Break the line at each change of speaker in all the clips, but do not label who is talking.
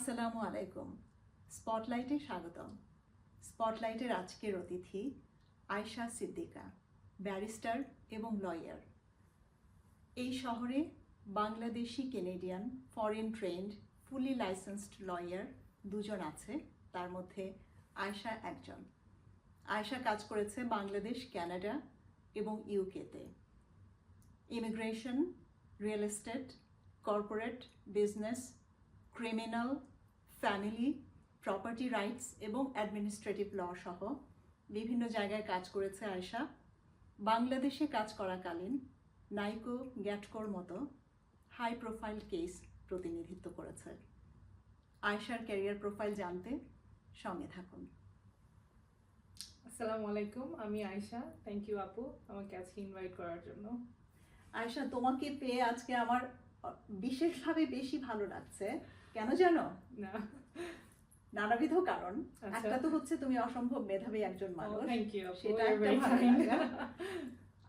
আসসালামু আলাইকুম। স্পটলাইটে স্বাগতম। স্পটলাইটের আজকের অতিথি আয়শা সিদ্দিকা, ব্যারিস্টার এবং লয়ার। এই শহরে বাংলাদেশি কেনেডিয়ান ফরেন ট্রেন্ড ফুলি লাইসেন্সড লয়ার দুজন আছে, তার মধ্যে আয়শা একজন। আয়শা কাজ করেছে বাংলাদেশ, কানাডা এবং ইউকেতে। Immigration, real estate, corporate business, criminal, family, property rights এবং অ্যাডমিনিস্ট্রেটিভ ল সহ বিভিন্ন জায়গায় কাজ করেছে আয়শা। বাংলাদেশে কাজ করাকালীন নাইকো, গ্যাটকোর মতো হাই প্রোফাইল কেস প্রতিনিধিত্ব করেছে। আয়শার ক্যারিয়ার প্রোফাইল জানতে সঙ্গে থাকুন।
আসসালামু আলাইকুম, আমি আয়শা। থ্যাংক ইউ আপু আমাকে আজকে ইনভাইট করার জন্য।
আয়শা, তোমাকে পেয়ে আজকে আমার বিশেষভাবে বেশি ভালো লাগছে। কেন জানো?
না,
নানাবিধ কারণ।
আচ্ছা।
একটা তো হচ্ছে তুমি অসম্ভব মেধাবী একজন মানুষ,
থ্যাংক ইউ আপু,
সেটা
you're
একটা
very
ভালো
kind.
লাগা।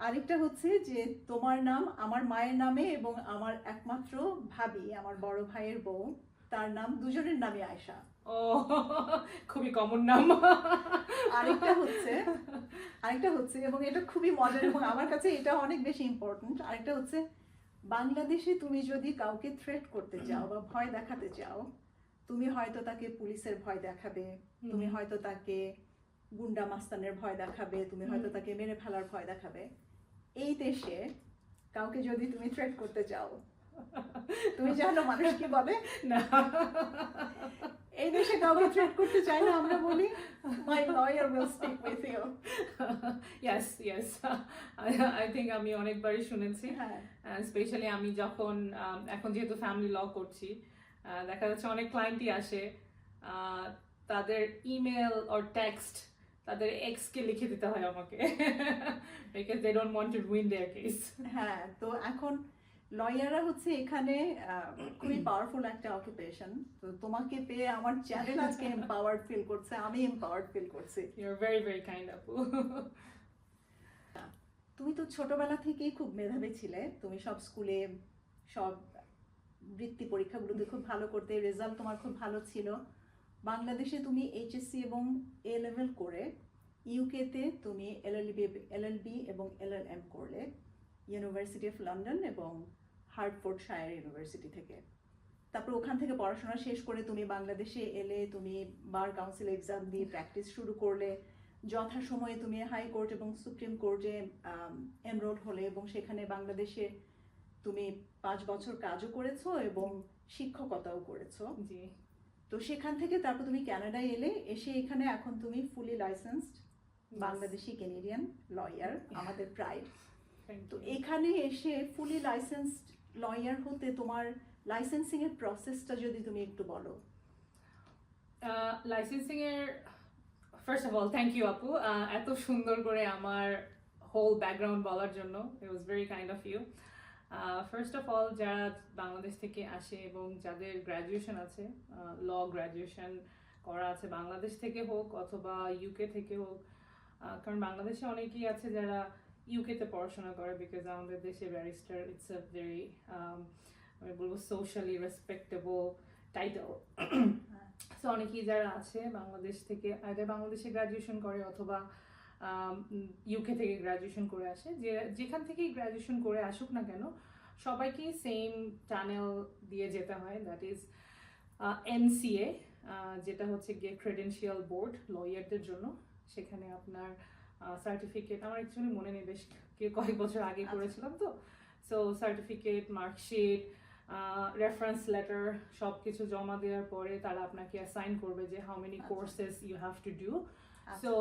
আরেকটা হচ্ছে যে তোমার নাম আমার মায়ের নামে এবং আমার একমাত্র ভাবি, আমার বড় ভাইয়ের বউ, তার নাম, দুজনের নামে আয়শা।
ও, খুবই কমন নাম।
আরেকটা হচ্ছে এবং এটা খুবই মজার এবং আমার কাছে এটা অনেক বেশি ইম্পর্টেন্ট। আরেকটা হচ্ছে বাংলাদেশে তুমি যদি কাউকে থ্রেট করতে চাও বা ভয় দেখাতে চাও, তুমি হয়তো তাকে পুলিশের ভয় দেখাবে, তুমি হয়তো তাকে গুন্ডা মাস্তানের ভয় দেখাবে, তুমি হয়তো তাকে মেরে ফেলার ভয় দেখাবে। এই দেশে কাউকে যদি তুমি থ্রেট করতে চাও, তুমি জানো মানুষ কি বলে?
না,
এই দেশে কাউকে থ্রেট করতে চাই না, আমরা বলি my lawyer will speak with you.
Yes yes, I think আমি অনেকবারই শুনেছি।
হ্যাঁ,
স্পেশালি আমি যখন এখন যেহেতু ফ্যামিলি ল করছি, দেখা যাচ্ছে অনেক ক্লায়েন্টই আসে, তাদের ইমেল অর টেক্সট তাদের এক্সকে লিখে দিতে হয় আমাকে, because they don't want to ruin their case.
হ্যাঁ। তো এখন লয়াররা হচ্ছে এখানে খুবই পাওয়ারফুল একটা অকুপেশন। তো তোমাকে পেয়ে আমার চ্যানেল আজকে এম্পাওয়ার্ড ফিল করছে, আমি এম্পাওয়ার্ড ফিল করছি।
You are very very kind আপু।
তুমি তো ছোটবেলা থেকেই খুব মেধাবী ছিলে, তুমি সব স্কুলে সব বৃত্তি পরীক্ষাগুলোতে খুব ভালো করতে, রেজাল্ট তোমার খুব ভালো ছিল। বাংলাদেশে তুমি এইচএসসি এবং এ লেভেল করে, ইউকেতে তুমি এলএলবি এবং এলএলএম করলে ইউনিভার্সিটি অফ লন্ডন এবং হার্টফোর্ডশায়ার ইউনিভার্সিটি থেকে। তারপর ওখান থেকে পড়াশোনা শেষ করে তুমি বাংলাদেশে এলে, তুমি বার কাউন্সিল এক্সাম দিয়ে প্র্যাকটিস শুরু করলে, যথাসময়ে তুমি হাইকোর্ট এবং সুপ্রিম কোর্টে এনরোল হলে এবং সেখানে বাংলাদেশে তুমি 5 বছর কাজও করেছো এবং শিক্ষকতাও করেছো।
জি।
তো সেখান থেকে তারপর তুমি কানাডায় এলে, এসে এখানে এখন তুমি ফুলি লাইসেন্সড বাংলাদেশি কেনেডিয়ান লয়ার, আমাদের প্রাইড। তো এখানে এসে ফুলি লাইসেন্সড লয়ার হতে তোমার লাইসেন্সিং এর প্রসেসটা যদি তুমি একটু বলো।
লাইসেন্সিং এর, first of all thank you আপু এত সুন্দর করে আমার হোল ব্যাকগ্রাউন্ড বলার জন্য। It was very kind of you. First of all, যারা বাংলাদেশ থেকে আসে এবং যাদের গ্র্যাজুয়েশন আছে, ল গ্র্যাজুয়েশন করা আছে, বাংলাদেশ থেকে হোক অথবা ইউকে থেকে হোক, কারণ বাংলাদেশে অনেকেই আছে যারা ইউকেতে পড়াশোনা করে, বিকজ আমাদের দেশে ব্যারিস্টার ইটস আ ভেরি, আমি বলবো, সোশ্যালি রেসপেক্টেবল টাইটেল। সো অনেকেই যারা আছে বাংলাদেশ থেকে, আইদার বাংলাদেশে গ্র্যাজুয়েশন করে অথবা ইউকে থেকে গ্র্যাজুয়েশন করে আসে, যে যেখান থেকেই গ্র্যাজুয়েশন করে আসুক না কেন, সবাইকেই সেম টানেল দিয়ে যেতে হয়, দ্যাট ইজ এনসিএ, যেটা হচ্ছে গিয়ে ক্রেডেনশিয়াল বোর্ড লয়ারদের জন্য। সেখানে আপনার সার্টিফিকেট, আমার অ্যাকচুয়ালি মনে নেই, বেশ কয়েক বছর আগে করেছিলাম তো। So certificate, marksheet, reference letter সব কিছু জমা দেওয়ার পরে তারা আপনাকে অ্যাসাইন করবে যে how many courses you have to do. So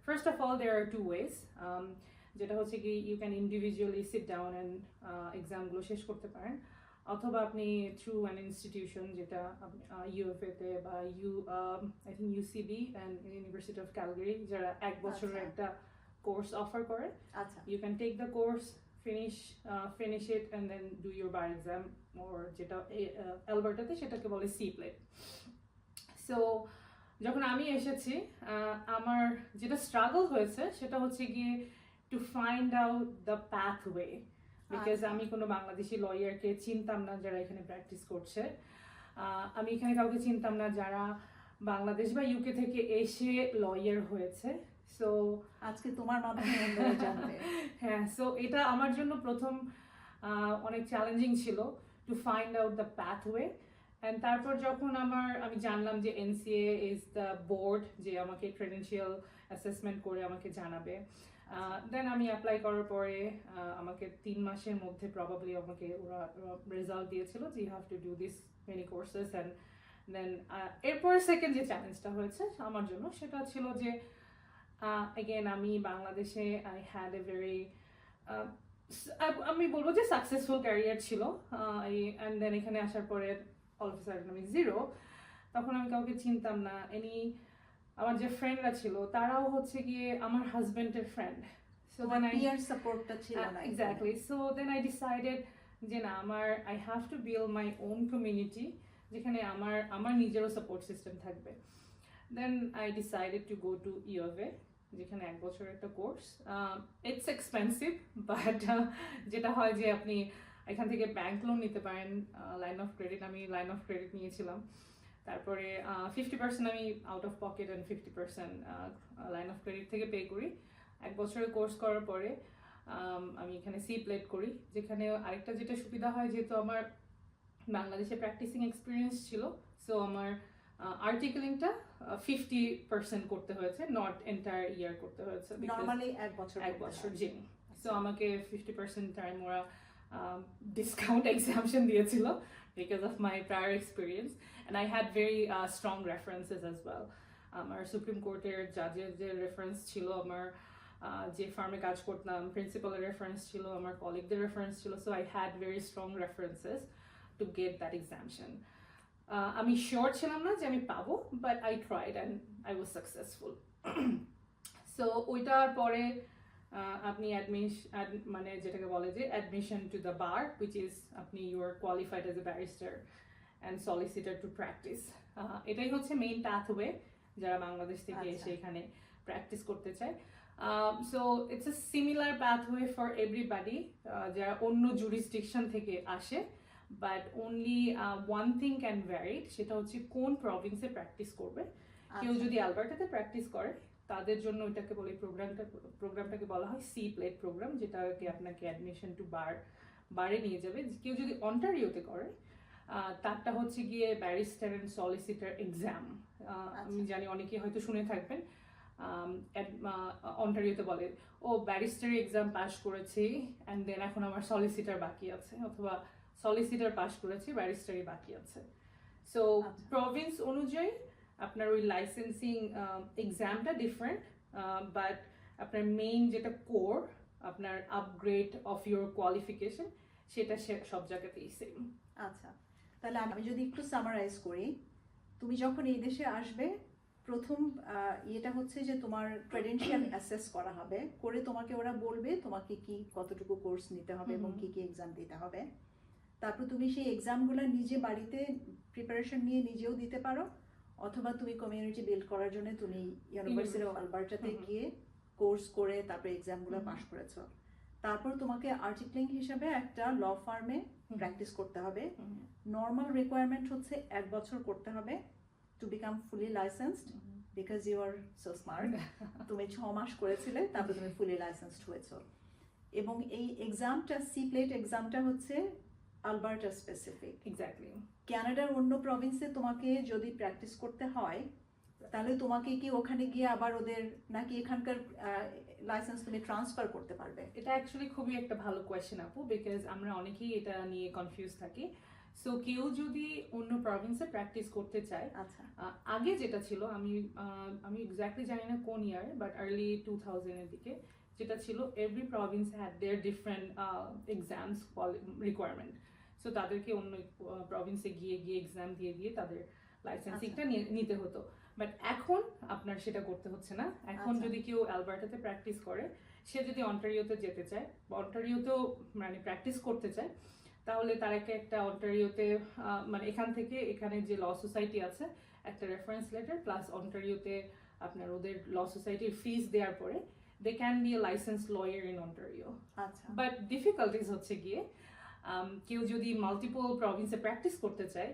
first of all there are two ways, যেটা হচ্ছে কি you can individually sit down and এক্সামগুলো শেষ করতে পারেন, অথবা আপনি থ্রু অ্যান ইনস্টিটিউশন, যেটা ইউএফএতে বা I think UCB and University of Calgary, যারা 1 বছরের একটা কোর্স অফার করে, you can take the course, finish it and then do your bar exam, or যেটা অ্যালবার্টাতে সেটাকে বলে সিপ্লেট। সো যখন আমি এসেছি, আমার যেটা স্ট্রাগল হয়েছে সেটা হচ্ছে গিয়ে to find out the pathway, because আমি কোনো বাংলাদেশি লয়ারকে চিনতাম না যারা এখানে প্র্যাকটিস করছে। আমি এখানে কাউকে চিনতাম না যারা বাংলাদেশ বা ইউকে থেকে এসে লয়ার হয়েছে। সো
আজকে তোমার মাধ্যমে অন্যরা জানবে।
হ্যাঁ, সো এটা আমার জন্য প্রথম অনেক চ্যালেঞ্জিং ছিল to find out the pathway. And তারপর যখন আমি জানলাম যে এনসিএ ইজ দ্য বোর্ড যে আমাকে ক্রেডেনশিয়াল অ্যাসেসমেন্ট করে আমাকে জানাবে, দেন আমি অ্যাপ্লাই করার পরে আমাকে 3 মাসের মধ্যে প্রবাবলি আমাকে ওরা রেজাল্ট দিয়েছিল যে you have to do this many courses. And then এরপরে সেকেন্ড যে চ্যালেঞ্জটা হয়েছে আমার জন্য সেটা ছিল যে again আমি বাংলাদেশে আই হ্যাড এ ভেরি আমি বলবো যে সাকসেসফুল ক্যারিয়ার ছিল, অ্যান্ড দেন এখানে আসার পরে অল অফ সাডেন আমি জিরো। তখন আমি কাউকে চিনতাম না। আমার যে ফ্রেন্ডরা ছিল তারাও হচ্ছে গিয়ে আমার হাজবেন্ডের ফ্রেন্ড। সো
তোমার পিয়ার সাপোর্টটা ছিল না।
Exactly. So then I decided যে না, I have to build my own community যেখানে আমার নিজেরও সাপোর্ট সিস্টেম থাকবে। Then I decided to go to UFA, যেখানে 1 বছরের একটা কোর্স। ইটস এক্সপেন্সিভ, বাট যেটা হয় যে আপনি এখান থেকে ব্যাংক লোন নিতে পারেন, লাইন অফ ক্রেডিট, আমি লাইন অফ ক্রেডিট নিয়েছিলাম। তারপরে 50% আমি out of pocket and 50% line of credit থেকে পে করি। 1 বছরের কোর্স করার পরে আমি এখানে সি প্লেট করি, যেখানে আরেকটা যেটা সুবিধা হয় যেহেতু আমার বাংলাদেশে প্র্যাকটিসিং এক্সপিরিয়েন্স ছিল, সো আমার আর্টিকেলিংটা 50% করতে হয়েছে, নট এন্টায়ার ইয়ার করতে হয়েছে।
নরমালি 1 বছর
1 বছর, জি। সো আমাকে 50% টাইম ওরা ডিসকাউন্ট এক্সামশন দিয়েছিল because of my prior experience, and I had very strong references as well. আমার সুপ্রিম কোর্টের জাজের যে রেফারেন্স ছিল, আমার যে ফার্মে কাজ করতাম প্রিন্সিপালের রেফারেন্স ছিল, আমার কলিগদের রেফারেন্স ছিল। So I had very strong references to get that exemption. আমি শিওর ছিলাম না যে আমি পাবো, but I tried and I was successful. So ওইটার পরে আপনি মানে যেটাকে বলে যে admission to the bar, which is আপনি you are qualified as a barrister and solicitor to practise. এটাই হচ্ছে মেইন পাথওয়ে যারা বাংলাদেশ থেকে এসে এখানে প্র্যাকটিস করতে চায়। So it's a similar pathway for everybody যারা অন্য জুরিসডিকশন থেকে আসে, but only one thing can varied, সেটা হচ্ছে কোন প্রভিন্সে প্র্যাকটিস করবে। কেউ যদি অ্যালবার্টাতে প্র্যাকটিস করে তাদের জন্য এটাকে বলে প্রোগ্রামটাকে বলা হয় সি প্লেট প্রোগ্রাম, যেটাকে আপনাকে অ্যাডমিশন টু বারে নিয়ে যাবে। কেউ যদি অন্টারিওতে করে তারটা হচ্ছে গিয়ে ব্যারিস্টার অ্যান্ড সলিসিটার এক্সাম। আমি জানি অনেকে হয়তো শুনে থাকবেন, অন্টারিওতে বলে ও ব্যারিস্টারি এক্সাম পাস করেছি অ্যান্ড দেন এখন আমার সলিসিটার বাকি আছে, অথবা সলিসিটার পাস করেছি ব্যারিস্টারি বাকি আছে। সো প্রভিন্স অনুযায়ী আপনার ওই লাইসেন্সিং এক্সামটা ডিফারেন্ট, বাট আপনার মেইন যেটা কোর, আপনার আপগ্রেড অফ ইউর কোয়ালিফিকেশন, সেটা সব জায়গাতেই সেম।
আচ্ছা, তাহলে আমি যদি একটু সামারাইজ করি, তুমি যখন এই দেশে আসবে প্রথম ইয়েটা হচ্ছে যে তোমার ক্রেডেনশিয়াল অ্যাসেস করা হবে, করে তোমাকে ওরা বলবে তোমাকে কি কতটুকু কোর্স নিতে হবে এবং কি কি এক্সাম দিতে হবে। তারপর তুমি সেই এক্সামগুলো নিজে বাড়িতে প্রিপারেশন নিয়ে নিজেও দিতে পারো, অথবা তুমি কমিউনিটি বিল্ড করার জন্য তুমি ইউনিভার্সিটি অফ আলবার্টাতে গিয়ে কোর্স করে তারপর এক্সামগুলো পাস করেছো। তারপর তোমাকে আর্টিক্লিং হিসেবে একটা ল ফার্মে প্র্যাকটিস করতে হবে। নর্মাল রিকোয়ারমেন্ট হচ্ছে 1 বছর করতে হবে to become fully licensed, because you are so smart. তুমি 6 মাস করেছিলে, তারপর তুমি ফুলি লাইসেন্সড হয়েছো। এবং এই এক্সামটা সি প্লেট এক্সামটা হচ্ছে আলবার্টা স্পেসিফিক।
এক্স্যাক্টলি।
কানাডার অন্য প্রভিন্সে তোমাকে যদি প্র্যাকটিস করতে হয় তাহলে তোমাকে কি ওখানে গিয়ে আবার ওদের, নাকি এখানকার লাইসেন্স তুমি ট্রান্সফার করতে পারবে?
এটা অ্যাকচুয়ালি খুবই একটা ভালো কোয়েশ্চেন আপু, বিকজ আমরা অনেকেই এটা নিয়ে কনফিউজ থাকি। সো কেউ যদি অন্য প্রভিন্সে প্র্যাকটিস করতে চায়,
আচ্ছা,
আগে যেটা ছিল, আমি এক্স্যাক্টলি জানি না কোন ইয়ার, বাট আর্লি 2000 এর দিকে যেটা ছিল, every province had their different exams requirement. So তাদেরকে অন্য প্রভিন্সে গিয়ে এক্সাম দিয়ে তাদের লাইসেন্সিংটা নিতে হতো। বাট এখন আপনার সেটা করতে হচ্ছে না। এখন যদি কেউ অ্যালবার্টাতে প্র্যাকটিস করে, সে যদি অন্টারিওতে যেতে চায়, অন্টারিওতেও মানে প্র্যাকটিস করতে চায়, তাহলে তারাকে একটা অন্টারিওতে মানে এখান থেকে এখানে যে ল সোসাইটি আছে একটা রেফারেন্স লেটার প্লাস অন্টারিওতে আপনার ওদের ল সোসাইটির ফিস দেওয়ার পরে they can be a licence lawyer in Ontario.
আচ্ছা,
বাট ডিফিকাল্টিজ হচ্ছে গিয়ে কেউ যদি মাল্টিপল প্রভিন্সে প্র্যাকটিস করতে চায়,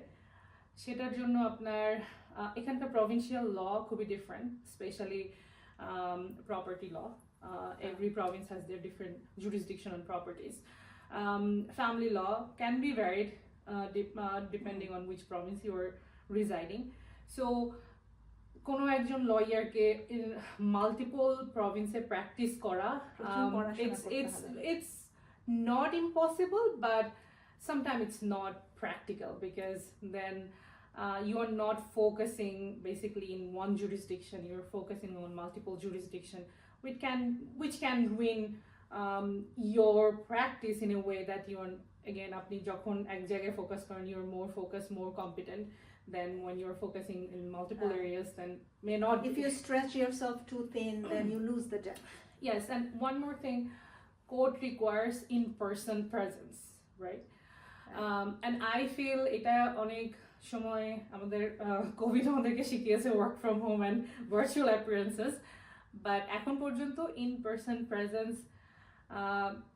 সেটার জন্য আপনার এখানকার প্রভিন্সিয়াল ল খুবই different, specially property law. Every province has their different jurisdiction on properties. Family law can be varied depending on which province you are residing. So কোনো একজন লয়ারকে মাল্টিপল প্রভিন্সে প্র্যাকটিস করা, it's not impossible, but sometimes it's not practical, because then you are not focusing basically in one jurisdiction, you're focusing on multiple jurisdiction, which can ruin your practice in a way that you are, again, আপনি যখন এক জায়গায় focus করেন, you're more focused, more competent than when you're focusing in multiple areas, then may not.
If you stretch yourself too thin, then you lose the depth.
Yes, and one more thing, court requires in-person presence, right? And I feel এটা অনেক সময় আমাদের covid আমাদেরকে শিখিয়েছে work from home and virtual appearances, but এখন পর্যন্ত in-person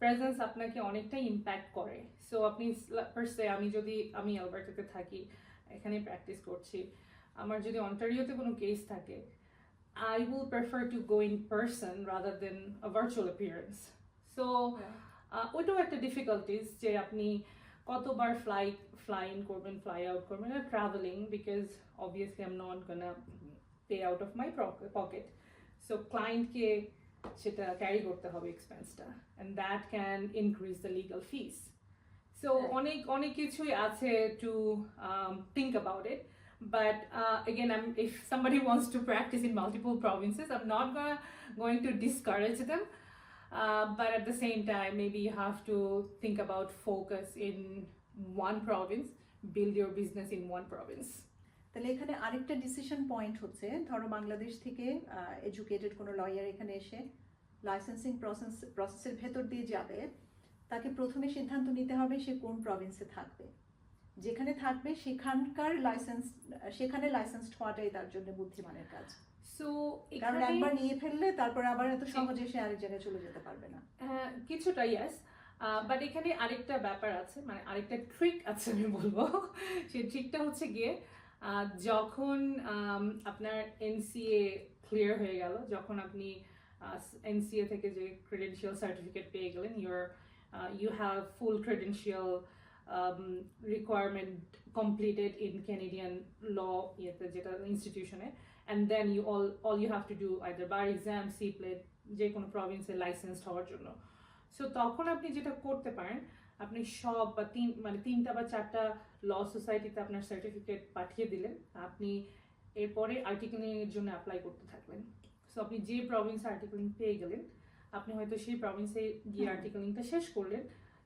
presence আপনাকে অনেকটা ইম্প্যাক্ট করে. সো আপনি ফার্স্টে আমি অ্যালবার্টাতে থাকি, এখানে প্র্যাকটিস করছি, আমার যদি অন্টারিওতে কোনো কেস থাকে, I will prefer to go in person rather than a virtual appearance. So ওইটাও একটা ডিফিকাল্টিস যে আপনি কতবার fly in করবেন, fly out করবেন, আর traveling, because obviously I'm not gonna pay out of my pocket. So clientকে সেটা carry করতে হবে এক্সপেন্সটা, and that can increase the legal fees. So অনেক কিছুই আছে to think about it. But again, if somebody wants to practice in multiple provinces, I'm not going to discourage them. But at the same time, maybe you have to think about focus in one province, build your business in one province.
তাহলে এখানে আরেকটা decision point হচ্ছে, ধরো বাংলাদেশ থেকে educated কোনো lawyer এখানে এসে licensing প্রসেসের ভেতর দিয়ে যাবে, তাকে প্রথমে সিদ্ধান্ত নিতে হবে সে কোন প্রভিন্সে থাকবে। যেখানে থাকবে সেখানে লাইসেন্সড হওয়াটাই তার জন্য বুদ্ধিমানের কাজ।
সো
কারণ একবার নিয়ে ফেললে তারপর আবার এত সহজে সে আরেক জায়গায় চলে যেতে পারবে না।
কিছুটা ইয়েস, বাট এখানে আরেকটা ব্যাপার আছে, মানে আরেকটা ট্রিক আছে আমি বলবো। সেই ট্রিকটা হচ্ছে গিয়ে যখন আপনার এনসিএ ক্লিয়ার হয়ে গেল, যখন আপনি এনসিএ থেকে যে ক্রেডেনশিয়াল সার্টিফিকেট পেয়ে গেলেন, you have full credential requirement completed in Canadian law যেটা ইনস্টিটিউশনে, and then all you have to do either bar exam, CPLET, যে কোনো প্রভিন্সে লাইসেন্সড হওয়ার জন্য। সো তখন আপনি যেটা করতে পারেন, আপনি সব বা তিনটা বা চারটা ল সোসাইটিতে আপনার সার্টিফিকেট পাঠিয়ে দিলেন, আপনি এরপরে আর্টিকেলিং এর জন্য অ্যাপ্লাই করতে থাকলেন। সো আপনি যে প্রভিন্সে আর্টিকেলিং পেয়ে গেলেন, আপনি হয়তো সেই প্রভিন্সে গিয়ে আর্টিকেলিংটা শেষ করলেন,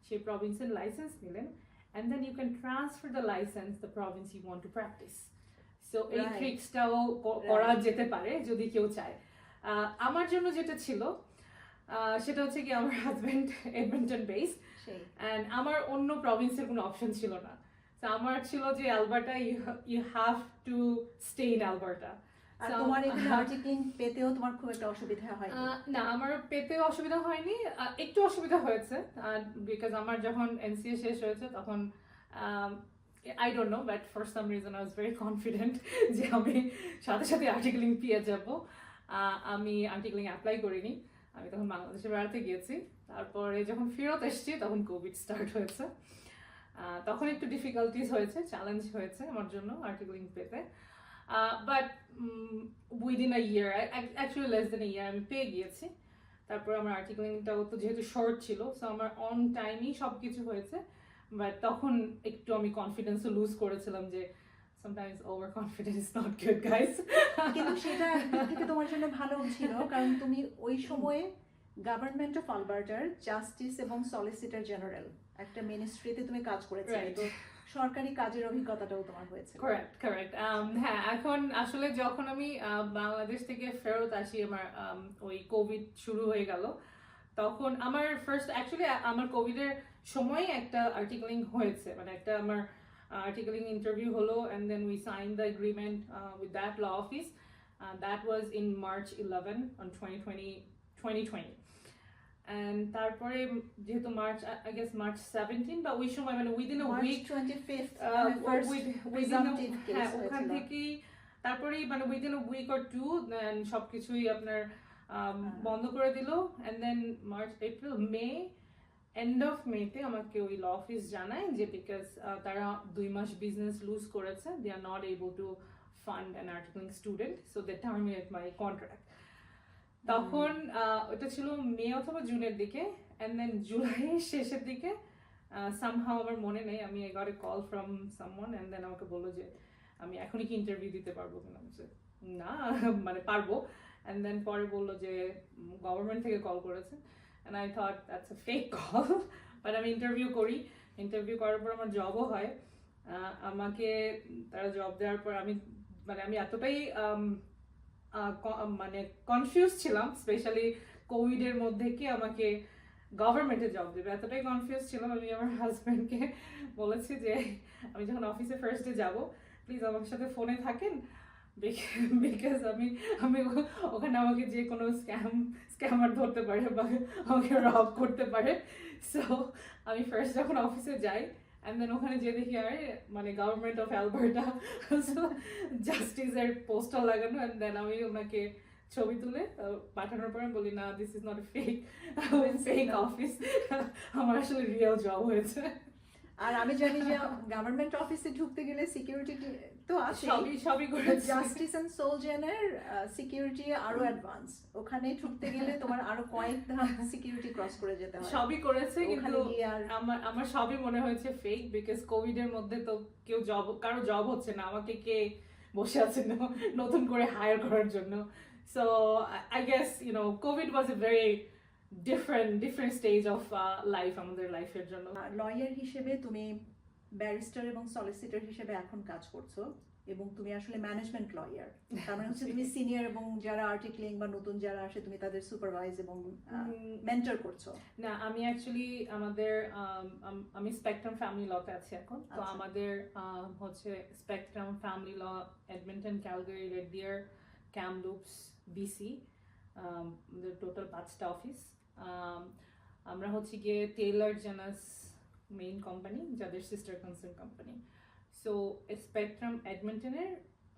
সেই প্রভিন্সের লাইসেন্স নিলেন, and then you can transfer the license the province you want to practice. So এই ট্রিক্সটাও করা যেতে পারে যদি কেউ চায়। আমার জন্য যেটা ছিল সেটা হচ্ছে কি, আমার হাজব্যান্ড এডমন্টন বেসড, এন্ড আমার অন্য প্রভিন্সের কোনো অপশন ছিল না। তো আমার ছিল যে Alberta, you have to stay in Alberta.
আর তোমার এখানে আর্টিকেলিং পেতেও তোমার খুব একটা অসুবিধা হয়নি?
না, আমার পেতেও অসুবিধা হয়নি, একটু অসুবিধা হয়েছে, বিকজ আমার যখন এনসিএ শেষ হয়েছে তখন I don't know, but for some reason I was very confident যে আমি সাথে সাথে আর্টিকেলিং পেয়ে যাব। আমি আর্টিকেলিং অ্যাপ্লাই করিনি, আমি তখন বাংলাদেশে বেড়াতে গিয়েছি। তারপরে যখন ফেরত এসেছি তখন কোভিড স্টার্ট হয়েছে, তখন একটু ডিফিকাল্টিস হয়েছে, চ্যালেঞ্জ হয়েছে আমার জন্য আর্টিকেলিং পেতে। But within a year, actually less than a year আমি পেয়ে গিয়েছি। তারপর আমার আর্টিকেলিংটাও তো যেহেতু শর্ট ছিল, সো আমার অন টাইমই সব কিছু হয়েছে। বাট তখন একটু আমি কনফিডেন্সও লুজ করেছিলাম যে sometimes overconfidence is not good, guys.
কিন্তু সেটা একদিক থেকে তোমার জন্য ভালো ছিল, কারণ তুমি ওই সময়ে গভর্নমেন্ট অফ আলবার্টার জাস্টিস এবং সলিসিটর জেনারেল একটা মিনিস্ট্রিতে তুমি কাজ করেছিলে, তো সরকারি কাজের অভিজ্ঞতাটাও তোমার হয়েছে।
কারেক্ট। হ্যাঁ, এখন আসলে যখন আমি বাংলাদেশ থেকে ফেরত আসি, আমার ওই কোভিড শুরু হয়ে গেল, তখন আমার আমার কোভিডের সময় একটা আর্টিকেলিং হয়েছে, মানে একটা আমার articling interview holo, and then we signed the agreement with that law office. That was in March 11 on 2020. And তারপরে যেহেতু মার্চ আই গেস মার্চ 17 বা ওই সময় মানে within a
March
week
25th first presumptive
হ্যাঁ
case
ওখান
হয়েছিল।
থেকেই তারপরেই মানে within a week or two then সবকিছুই আপনার বন্ধ করে দিল and then March April May end of মেতে আমাকে ওই ল অফিস জানায় যে বিকজ তারা 2 মাস বিজনেস লুজ করেছে they are not able to fund an articling student so they terminate my contract তখন ওটা ছিল মে অথবা জুনের দিকে অ্যান্ড দেন জুলাইয়ের শেষের দিকে সামহাও আমার মনে নেই আমি I got a call from someone and then আমাকে বললো যে আমি এখনই কি ইন্টারভিউ দিতে পারবো কিনা আমি বলছি, না মানে পারবো অ্যান্ড দেন পরে বললো যে গভর্নমেন্ট থেকে কল করেছে and I thought that's a fake call but আমি ইন্টারভিউ করি ইন্টারভিউ করার পর আমার জবও হয় আমাকে তারা জব দেওয়ার পর আমি এতটাই মানে কনফিউজ ছিলাম স্পেশালি কোভিডের মধ্যে কি আমাকে গভর্নমেন্টে জব দেবে এতটাই কনফিউজ ছিলাম আমি আমার হাজব্যান্ডকে বলেছি যে আমি যখন অফিসে ফার্স্ট ডে যাবো প্লিজ আমার সাথে ফোনে থাকেন বিকজ আমি ওখানে আমাকে যে কোনো স্ক্যামার ধরতে পারে বা আমাকে রব করতে পারে সো আমি ফার্স্ট যখন অফিসে যাই অ্যান্ড দেন ওখানে যে দেখি আরে মানে গভর্নমেন্ট অফ অ্যালবার্টা জাস্টিসের পোস্টার লাগানো অ্যান্ড দেন আমি ওনাকে ছবি তুলে পাঠানোর পরে বলি না this is not a fake office আমার আসলে রিয়েল জব হয়েছে
আর আমি জানি যে গভর্নমেন্ট অফিসে ঢুকতে গেলে সিকিউরিটি তো আছে,
সবই করেছে
জাস্টিস এন্ড সোলজারের সিকিউরিটি আরো অ্যাডভান্স, ওখানে ঢুকতে গেলে তোমার আরো কয়েক ধাপ সিকিউরিটি ক্রস করে যেতে হয়।
সবই করেছে কিন্তু
ওখানে গিয়ে আর
আমার সবই মনে হয়েছে ফেক বিকজ কোভিড এর মধ্যে তো কারো জব হচ্ছে না আমাকে কে বসে আছে নতুন করে হায়ার করার জন্য so I guess Covid was A very different stage of life আমাদের লাইফের জন্য
লয়ার হিসেবে তুমি ব্যারিস্টার এবং সলিসিটর হিসেবে এখন কাজ করছো এবং তুমি আসলে ম্যানেজমেন্ট লয়ার, তার মানে হচ্ছে তুমি সিনিয়র এবং যারা আর্টিক্লিং বা নতুন যারা আসে তুমি তাদের সুপারভাইজ এবং মেন্টর করছো।
না আমি অ্যাকচুয়ালি আমি স্পেকট্রাম ফ্যামিলি লতে আছি এখন তো
আচ্ছা।
আমাদের হচ্ছে spectrum family law Edmonton Calgary Red Deer Kamloops BC total 5টা অফিস আমরা হচ্ছে গিয়ে টেইলার জেনাস মেইন কোম্পানি যাদের sister concern company so spectrum এডমন্টনের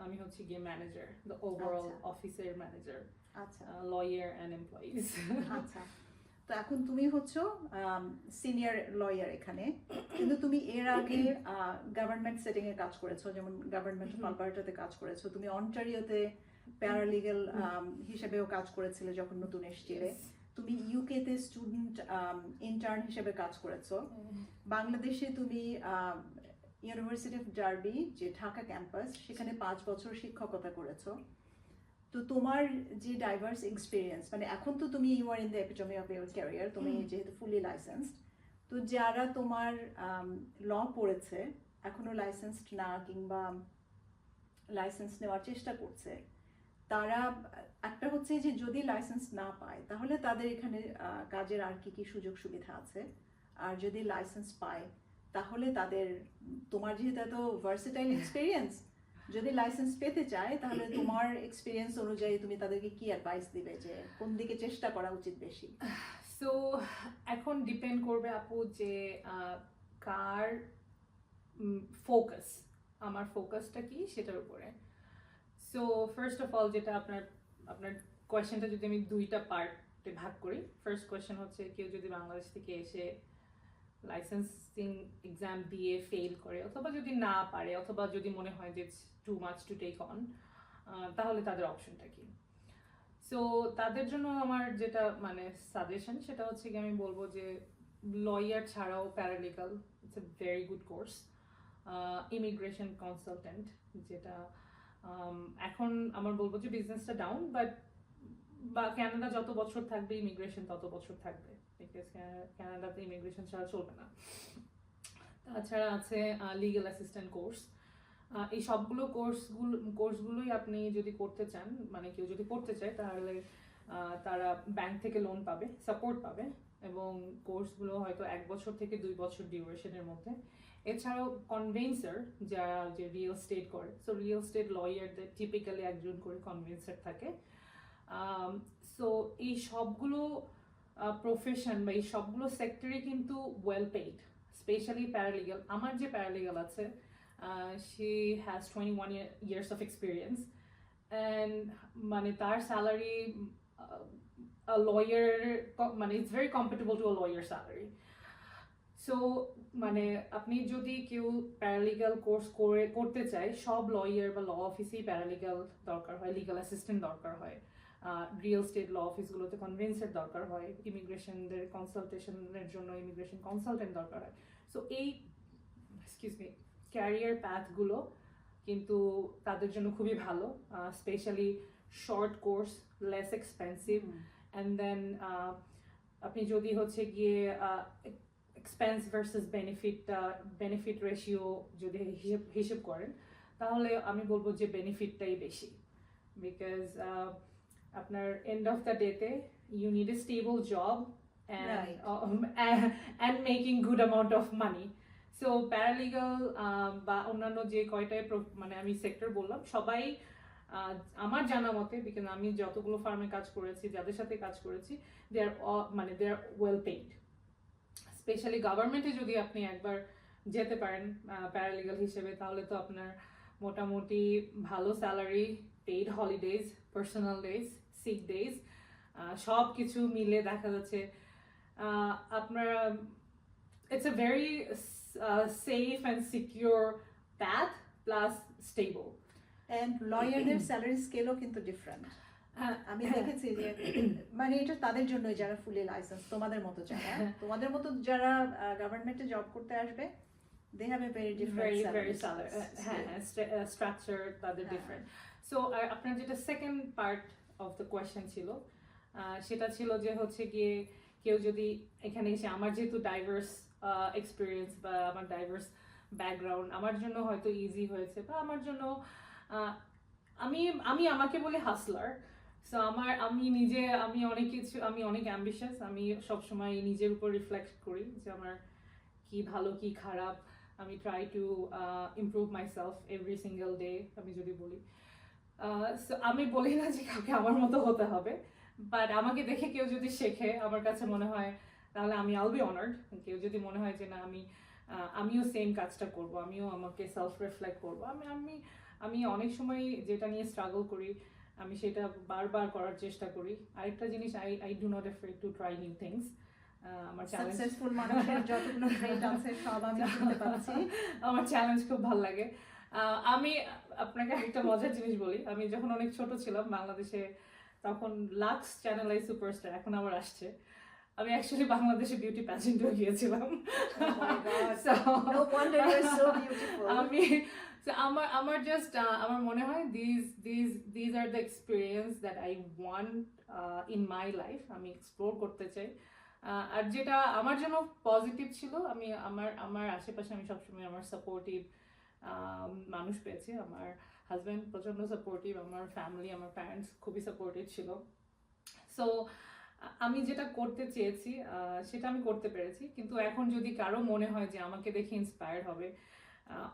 আমি হচ্ছে গিয়ে ম্যানেজার দ্য ওভারঅল
আচ্ছা।
অফিসের ম্যানেজার
আচ্ছা
লয়ার অ্যান্ড এমপ্লয়িজ
আচ্ছা, তো এখন তুমি হচ্ছে সিনিয়র লয়ার এখানে, কিন্তু তুমি এর আগে গভর্নমেন্ট সেটিং এ কাজ করেছো, যেমন গভর্নমেন্ট অফ আলবার্টাতে কাজ করেছো, তুমি অন্টারিওতে প্যারালিগ্যাল হিসেবেও কাজ করেছিলে যখন নতুন এসেছিলে, তুমি ইউকে তে স্টুডেন্ট ইন্টার্ন হিসেবে কাজ করেছো, বাংলাদেশে তুমি ইউনিভার্সিটি অফ ডার্বি যে ঢাকা ক্যাম্পাস সেখানে 5 বছর শিক্ষকতা করেছো। তো তোমার যে ডাইভার্স এক্সপিরিয়েন্স, মানে এখন তো তুমি you are in the epitome of your career, তুমি যেহেতু ফুলি লাইসেন্সড, তো যারা তোমার ল পড়েছে এখনো লাইসেন্সড না কিংবা লাইসেন্স নেওয়ার চেষ্টা করছে, তারা একটা হচ্ছে যে যদি লাইসেন্স না পায় তাহলে তাদের এখানে কাজের আর কি কি সুযোগ সুবিধা আছে, আর যদি লাইসেন্স পায় তাহলে তাদের, তোমার যেহেতু এত ভার্সেটাইল এক্সপিরিয়েন্স, যদি লাইসেন্স পেতে চায় তাহলে তোমার এক্সপিরিয়েন্স অনুযায়ী তুমি তাদেরকে কি অ্যাডভাইস দিবে যে কোন দিকে চেষ্টা করা উচিত বেশি?
সো এখন ডিপেন্ড করবে আপু যে কার ফোকাস, আমার ফোকাসটা কি সেটার উপরে। সো ফার্স্ট অফ অল যেটা আপনার কোয়েশ্চেনটা যদি আমি 2টা পার্টে ভাগ করি, ফার্স্ট কোয়েশ্চেন হচ্ছে কেউ যদি বাংলাদেশ থেকে এসে লাইসেন্সিং এক্সাম দিয়ে ফেল করে অথবা যদি না পারে অথবা যদি মনে হয় যে too much to take on, তাহলে তাদের অপশনটা কি। সো তাদের জন্য আমার যেটা মানে সাজেশন সেটা হচ্ছে কি আমি বলবো যে লয়ার ছাড়াও paralegal it's a very good course, immigration consultant যেটা এখন আমার বলবো যে বিজনেসটা ডাউন বা ক্যানাডা যত বছর থাকবে ইমিগ্রেশন তত বছর থাকবে, বিকজ ক্যানাডাতে ইমিগ্রেশন ছাড়া চলবে না। তাছাড়া আছে লিগ্যাল অ্যাসিস্ট্যান্ট কোর্স, এই সবগুলো কোর্সগুলোই আপনি যদি করতে চান, মানে কেউ যদি করতে চায় তাহলে তারা ব্যাংক থেকে লোন পাবে, সাপোর্ট পাবে, এবং কোর্সগুলো হয়তো 1 বছর থেকে 2 বছর ডিউরেশনের মধ্যে। এছাড়াও কনভেন্সার যারা যে রিয়েল স্টেট করে, সো রিয়েল স্টেট লয়ারদের টিপিক্যালি একজন করে কনভেন্সার থাকে। সো এই সবগুলো প্রফেশন বা এই সবগুলো সেক্টরে কিন্তু ওয়েল পেইড, স্পেশালি প্যারালিগাল। আমার যে প্যারালিগাল আছে, she has 21 years of experience, and মানে তার স্যালারি লয়ার, মানে it's very comparable to a lawyer salary. So মানে আপনি যদি কেউ প্যারালিগাল কোর্স করতে চায়, সব লয়ার বা ল অফিসেই প্যারালিগাল দরকার হয়, লিগাল অ্যাসিস্ট্যান্ট দরকার হয়, রিয়েল স্টেট ল অফিসগুলোতে কনভেন্সের দরকার হয়, ইমিগ্রেশনদের কনসালটেশনের জন্য ইমিগ্রেশন কনসালটেন্ট দরকার হয়। সো এই এক্সকিউজ মি ক্যারিয়ার প্যাথগুলো কিন্তু তাদের জন্য খুবই ভালো, specially short course, less expensive, and then আপনি যদি হচ্ছে গিয়ে এক্সপেন্স ভার্সেস বেনিফিট রেশিও যদি হিসেব করেন, তাহলে আমি বলবো যে বেনিফিটটাই বেশি, বিকজ আপনার এন্ড অফ দ্য ডেতে you need a stable job and making good amount of money. So paralegal বা অন্যান্য যে কয়টায় মানে আমি সেক্টর বললাম, সবাই আমার জানা মতে, বিকজ আমি যতগুলো ফার্মে কাজ করেছি, যাদের সাথে কাজ করেছি, দে আর ওয়েল পেইড। স্পেশালি গভর্নমেন্টে যদি আপনি একবার যেতে পারেন প্যারালিগাল হিসেবে, তাহলে তো আপনার মোটামুটি ভালো salary, paid holidays, personal days, sick days, সব কিছু মিলে দেখা যাচ্ছে আপনার it's a very safe and secure path plus stable.
And লয়ারদের স্যালারি স্কেলও কিন্তু ডিফারেন্ট। আমি দেখেছি যে মানে এটা তাদের জন্যই যারা ফুলি লাইসেন্স, তোমাদের মতো যারা গভর্নমেন্টে জব করতে আসবে, they have a very different
structure তাদের ডিফারেন্ট। সো আপনার যেটা second part of the question ছিল, সেটা ছিল যে হচ্ছে গিয়ে কেউ যদি এখানে এসে, আমার যেহেতু ডাইভার্স এক্সপিরিয়েন্স বা আমার ডাইভার্স ব্যাকগ্রাউন্ড, আমার জন্য হয়তো ইজি হয়েছে, বা আমার জন্য আমি আমাকে বলি হাসলার। সো আমি অনেক কিছু, আমি অনেক অ্যাম্বিশাস, আমি সবসময় নিজের উপর রিফ্লেক্ট করি যে আমার কি ভালো কি খারাপ, আমি try to improve myself every single day, আমি যদি বলি। সো আমি বলি না যে কাউকে আমার মতো হতে হবে, বাট আমাকে দেখে কেউ যদি শেখে, আমার কাছে মনে হয় তাহলে আমি আইল বি অনার্ড। কেউ যদি মনে হয় যে না আমিও সেম কাজটা করব, আমিও আমাকে সেলফ রিফ্লেক্ট করবো, আমি অনেক সময় যেটা নিয়ে স্ট্রাগল করি, আমি সেটা বারবার করার চেষ্টা করি। আরেকটা জিনিস, I do not afraid to try new things. আমার
সাকসেসফুল মানুষের যতগুলো ট্রেট আছে সব আমি শুনতে পাচ্ছি।
আমার চ্যালেঞ্জ খুব ভালো লাগে। আমি আপনাকে একটা মজার জিনিস বলি, আমি যখন অনেক ছোট ছিলাম বাংলাদেশে, তখন লাক্স চ্যানেল আই সুপারস্টার এখন আবার আসছে, আমি অ্যাকচুয়ালি বাংলাদেশে বিউটি প্যাজেন্টেও গিয়েছিলাম। আমি আমার জাস্ট আমার মনে হয় these are the experience that I want in my life, আমি এক্সপ্লোর করতে চাই। আর যেটা আমার জন্য পজিটিভ ছিল, আমি আমার আশেপাশে আমি সবসময় আমার সাপোর্টিভ মানুষ পেয়েছি। আমার হাজব্যান্ড প্রচণ্ড সাপোর্টিভ, আমার ফ্যামিলি, আমার প্যারেন্টস খুবই সাপোর্টিভ ছিল। সো আমি যেটা করতে চেয়েছি সেটা আমি করতে পেরেছি। কিন্তু এখন যদি কারো মনে হয় যে আমাকে দেখে ইন্সপায়ার্ড হবে,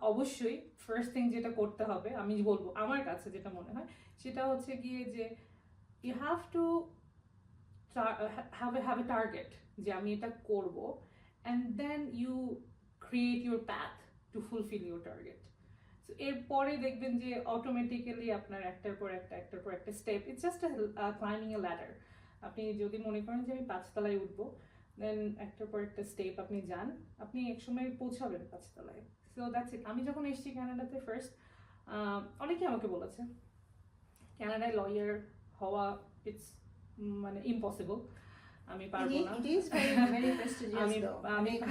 অবশ্যই ফার্স্ট থিং যেটা করতে হবে, আমি বলবো আমার কাছে যেটা মনে হয়, সেটা হচ্ছে গিয়ে যে you have to have a target, যে আমি এটা করব, and then you create your path to fulfil your target. So এরপরে দেখবেন যে অটোমেটিক্যালি আপনার একটার পর একটা step, it's just climbing a ladder. আপনি যদি মনে করেন যে আমি 5 তলায় উঠবো, দেন একটার পর একটা স্টেপ আপনি যান, আপনি একসময় পৌঁছাবেন 5 তলায়। So that's it. আমি যখন এসেছি ক্যানাডাতে ফার্স্ট, অনেকে আমাকে বলেছে ক্যানাডায় লয়ার হওয়া ইটস মানে ইম্পসিবল, আমি পারবো না,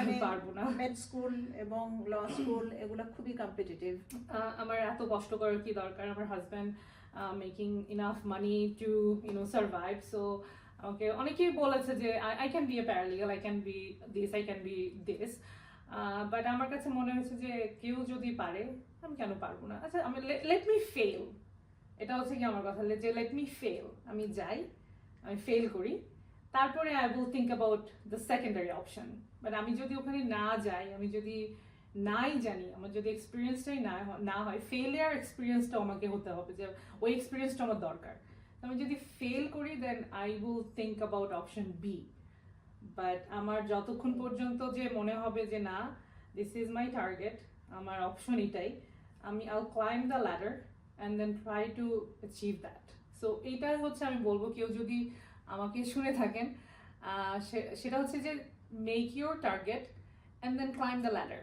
আমি পারবো না,
মেড স্কুল এবং ল স্কুল এগুলো খুবই কম্পিটিটিভ,
আমার এত কষ্ট করার কি দরকার, আমার husband making enough money to survive. So আমাকে অনেকেই বলেছে যে I can be A paralegal, I can be this, but আমার কাছে মনে হয়েছে যে কেউ যদি পারে আমি কেন পারবো না। আচ্ছা, আমি লেট মি ফেল, এটা হচ্ছে কি আমার কথা, যে লেট মি ফেল, আমি যাই, আমি ফেল করি, তারপরে I will think about the secondary option. But আমি যদি ওখানে না যাই, আমি যদি নাই জানি, আমার যদি এক্সপিরিয়েন্সটাই না হয়, ফেলিয়ার এক্সপিরিয়েন্সটাও আমাকে হতে হবে, যে ওই এক্সপিরিয়েন্সটা আমার দরকার। আমি যদি ফেল করি, then I will think about option B. But আমার যতক্ষণ পর্যন্ত যে মনে হবে যে না দিস ইজ মাই টার্গেট, আমার অপশন এটাই, আমি I'll climb the ladder and then try to achieve that. So এইটাই হচ্ছে আমি বলবো কেউ যদি আমাকে শুনে থাকেন সেটা হচ্ছে যে make your target and then climb the ladder.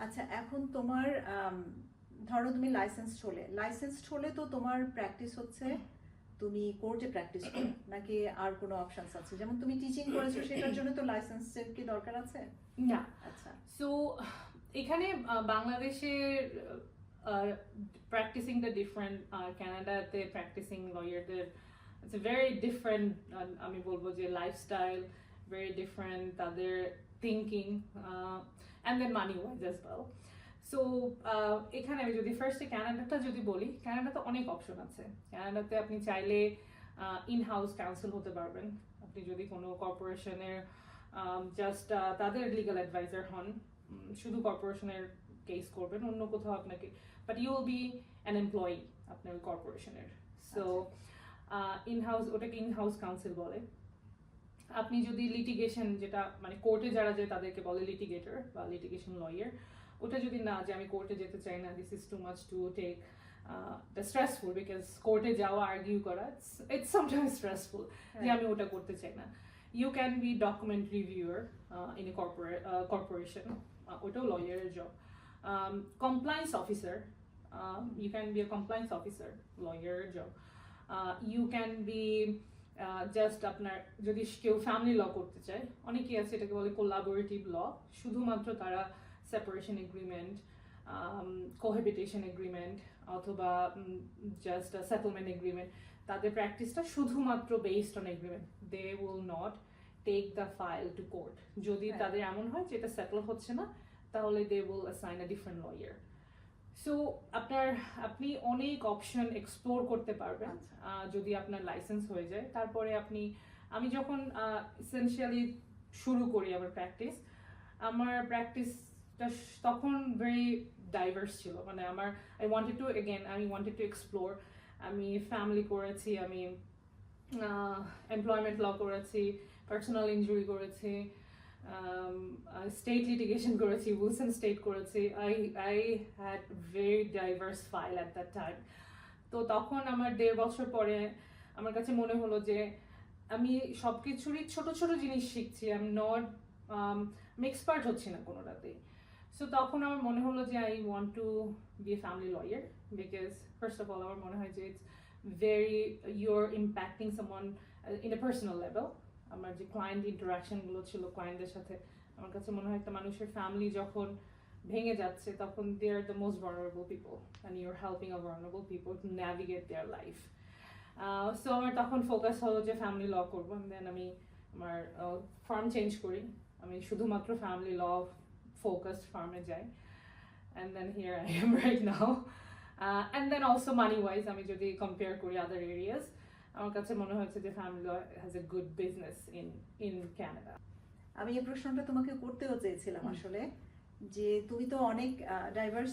আচ্ছা, এখন তোমার ধরো তুমি লাইসেন্স হলে তো তোমার প্র্যাকটিস হচ্ছে তুমি কোর্টে প্র্যাকটিস করো, নাকি আর কোনো অপশনস আছে? যেমন তুমি টিচিং করেছো, সেটার জন্য তো লাইসেন্সের কি দরকার আছে?
না।
আচ্ছা,
সো এখানে বাংলাদেশের প্র্যাকটিসিং দ্য ডিফারেন্ট, কানাডাতে প্র্যাকটিসিং লয়ারদের ইটস এ ভেরি ডিফারেন্ট, আমি বলবো যে লাইফস্টাইল ভেরি ডিফারেন্ট, তাদের thinking and then money wise as well. So এখানে আমি যদি ফার্স্টে কানাডাটা যদি বলি, কানাডাতে অনেক অপশন আছে। কানাডাতে আপনি চাইলে ইন হাউস কাউন্সিল হতে পারবেন, আপনি যদি কোনো কর্পোরেশনের জাস্ট তাদের লিগাল অ্যাডভাইজার হন, শুধু কর্পোরেশনের কেস করবেন, অন্য কোথাও আপনাকে, but you will be an employee আপনার কর্পোরেশনের। সো ইন হাউস, ওটাকে ইন হাউস কাউন্সিল বলে। আপনি যদি লিটিগেশন, যেটা মানে কোর্টে যারা যায় তাদেরকে বলে লিটিগেটর বা লিটিগেশন লয়ার, ওটা যদি না যে আমি কোর্টে যেতে চাই না, this is too much to take the stressful, because কোর্টে যাওয়া আর্গিউ করা ইটস সামটাইমস স্ট্রেসফুল, যে আমি ওটা করতে চাই না। You can be document reviewer in a corporation. ওটাও লয়ারের জব। Compliance officer. You can be a compliance officer, লয়ারের জব। You can be জাস্ট আপনার যদি কেউ ফ্যামিলি ল করতে চায়, অনেকেই আছে এটাকে বলে কোলাবোরেটিভ ল, শুধুমাত্র তারা সেপারেশন এগ্রিমেন্ট, কোহেবিটেশন এগ্রিমেন্ট অথবা জাস্ট সেটেলমেন্ট এগ্রিমেন্ট, তাদের প্র্যাকটিসটা শুধুমাত্র based on agreement. They will not take the file to court. যদি তাদের এমন হয় যে এটা সেটেল হচ্ছে না, তাহলে they will assign a different lawyer. So আপনি অনেক অপশন এক্সপ্লোর করতে পারবেন যদি আপনার লাইসেন্স হয়ে যায়। তারপরে আমি যখন এসেনশিয়ালি শুরু করি আমার প্র্যাকটিসটা তখন ভেরি ডাইভার্স ছিল। মানে আই ওয়ান্টেড টু এক্সপ্লোর। আমি ফ্যামিলি করেছি, আমি এমপ্লয়মেন্ট ল করেছি, পার্সোনাল ইনজুরি করেছি, স্টেট লিটিগেশন করেছি, উইলসন স্টেট করেছি। I had very diverse file at that time. তো তখন আমার 1.5 বছর পরে আমার কাছে মনে হলো যে আমি সব কিছুরই ছোট ছোট জিনিস শিখছি, আমি এক্সপার্ট হচ্ছি না কোনোটাতেই। সো তখন আমার মনে হলো যে I want to be a family lawyer, because first of all আমার মনে হয় যে it's very your impacting someone in a personal level. আমার যে ক্লায়েন্ট ইন্টারাকশনগুলো ছিল ক্লায়েন্টদের সাথে, আমার কাছে মনে হয় একটা মানুষের ফ্যামিলি যখন ভেঙে যাচ্ছে তখন they are the most vulnerable people and you are helping a vulnerable people to navigate their life. So আমার তখন ফোকাস হলো যে ফ্যামিলি ল করবো। দেন আমি আমার ফার্ম চেঞ্জ করি, আমি শুধুমাত্র ফ্যামিলি ল ফোকাসড ফার্মে যাই, and then here I am right now. And then also money wise আমি যদি কম্পেয়ার করি আদার এরিয়াস, আমার কাছে মনে হচ্ছে যে family law has a good business in Canada.
আমি এই প্রশ্নটা তোমাকে করতেও চেয়েছিলাম আসলে, যে তুমি তো অনেক ডাইভার্স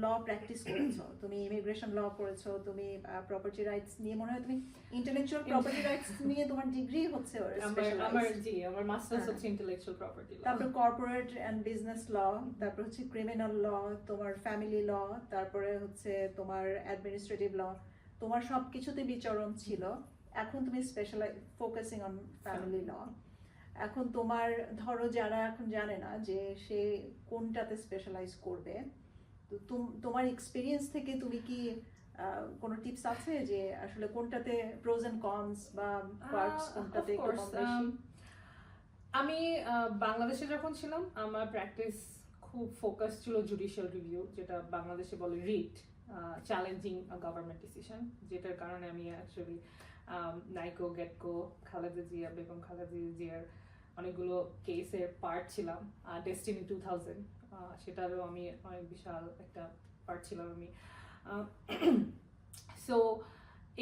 ল প্র্যাকটিস করেছো। তুমি ইমিগ্রেশন ল করেছো, তুমি প্রপার্টি রাইটস নিয়ে, মনে হয় তুমি ইন্টেলেকচুয়াল প্রপার্টি রাইটস নিয়ে তোমার ডিগ্রি হচ্ছে,
আমার মাস্টার্স হচ্ছে ইন্টেলেকচুয়াল প্রপার্টি ল।
তারপর কর্পোরেট এন্ড বিজনেস ল, তারপর হচ্ছে ক্রিমিনাল ল, তোমার ফ্যামিলি ল, তারপরে হচ্ছে তোমার অ্যাডমিনিস্ট্রেটিভ ল, তোমার সবকিছুতে বিচরণ ছিল। এখন তুমি ফোকাসিং অন ফ্যামিলি ল। এখন তোমার ধরো যারা এখন জানে না যে সে কোনটাতে স্পেশালাইজ করবে, তো তোমার এক্সপিরিয়েন্স থেকে তুমি কি কোনো টিপস আছে যে আসলে কোনটাতে প্রোজ এন্ড কনস বা পার্টস কোনটাতে কম বেশি?
আমি বাংলাদেশে যখন ছিলাম আমার প্র্যাকটিস খুব ফোকাস ছিল জুডিশিয়াল রিভিউ, যেটা বাংলাদেশে বলে রিট, চ্যালেঞ্জিং আ গভর্নমেন্ট ডিসিশন, যেটার কারণে আমি অ্যাকচুয়ালি নাইকো, গেটকো, খালেদা জিয়া, বেগম খালেদা জিয়ার অনেকগুলো কেসের পার্ট ছিলাম। ডেস্টিনি 2000, সেটারও আমি অনেক বিশাল একটা পার্ট ছিলাম আমি। সো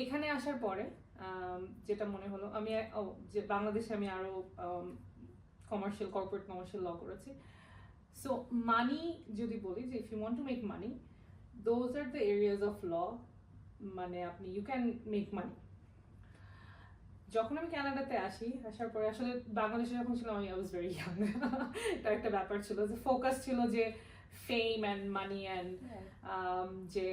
এখানে আসার পরে যেটা মনে হলো, আমি যে বাংলাদেশে আমি আরও কর্পোরেট কমার্শিয়াল ল করেছি। সো মানি যদি বলি যে if you want to make money, those are the areas of law, মানে আপনি ইউ ক্যান মেক মানি। যখন আমি কানাডাতে আসার পরে আসলে বাংলাদেশে যখন ছিলাম আমি ওয়াজ ভেরি ইয়াং এটা একটা ব্যাপার ছিল যে ফোকাস ছিল যে ফেম অ্যান্ড মানি অ্যান্ড যে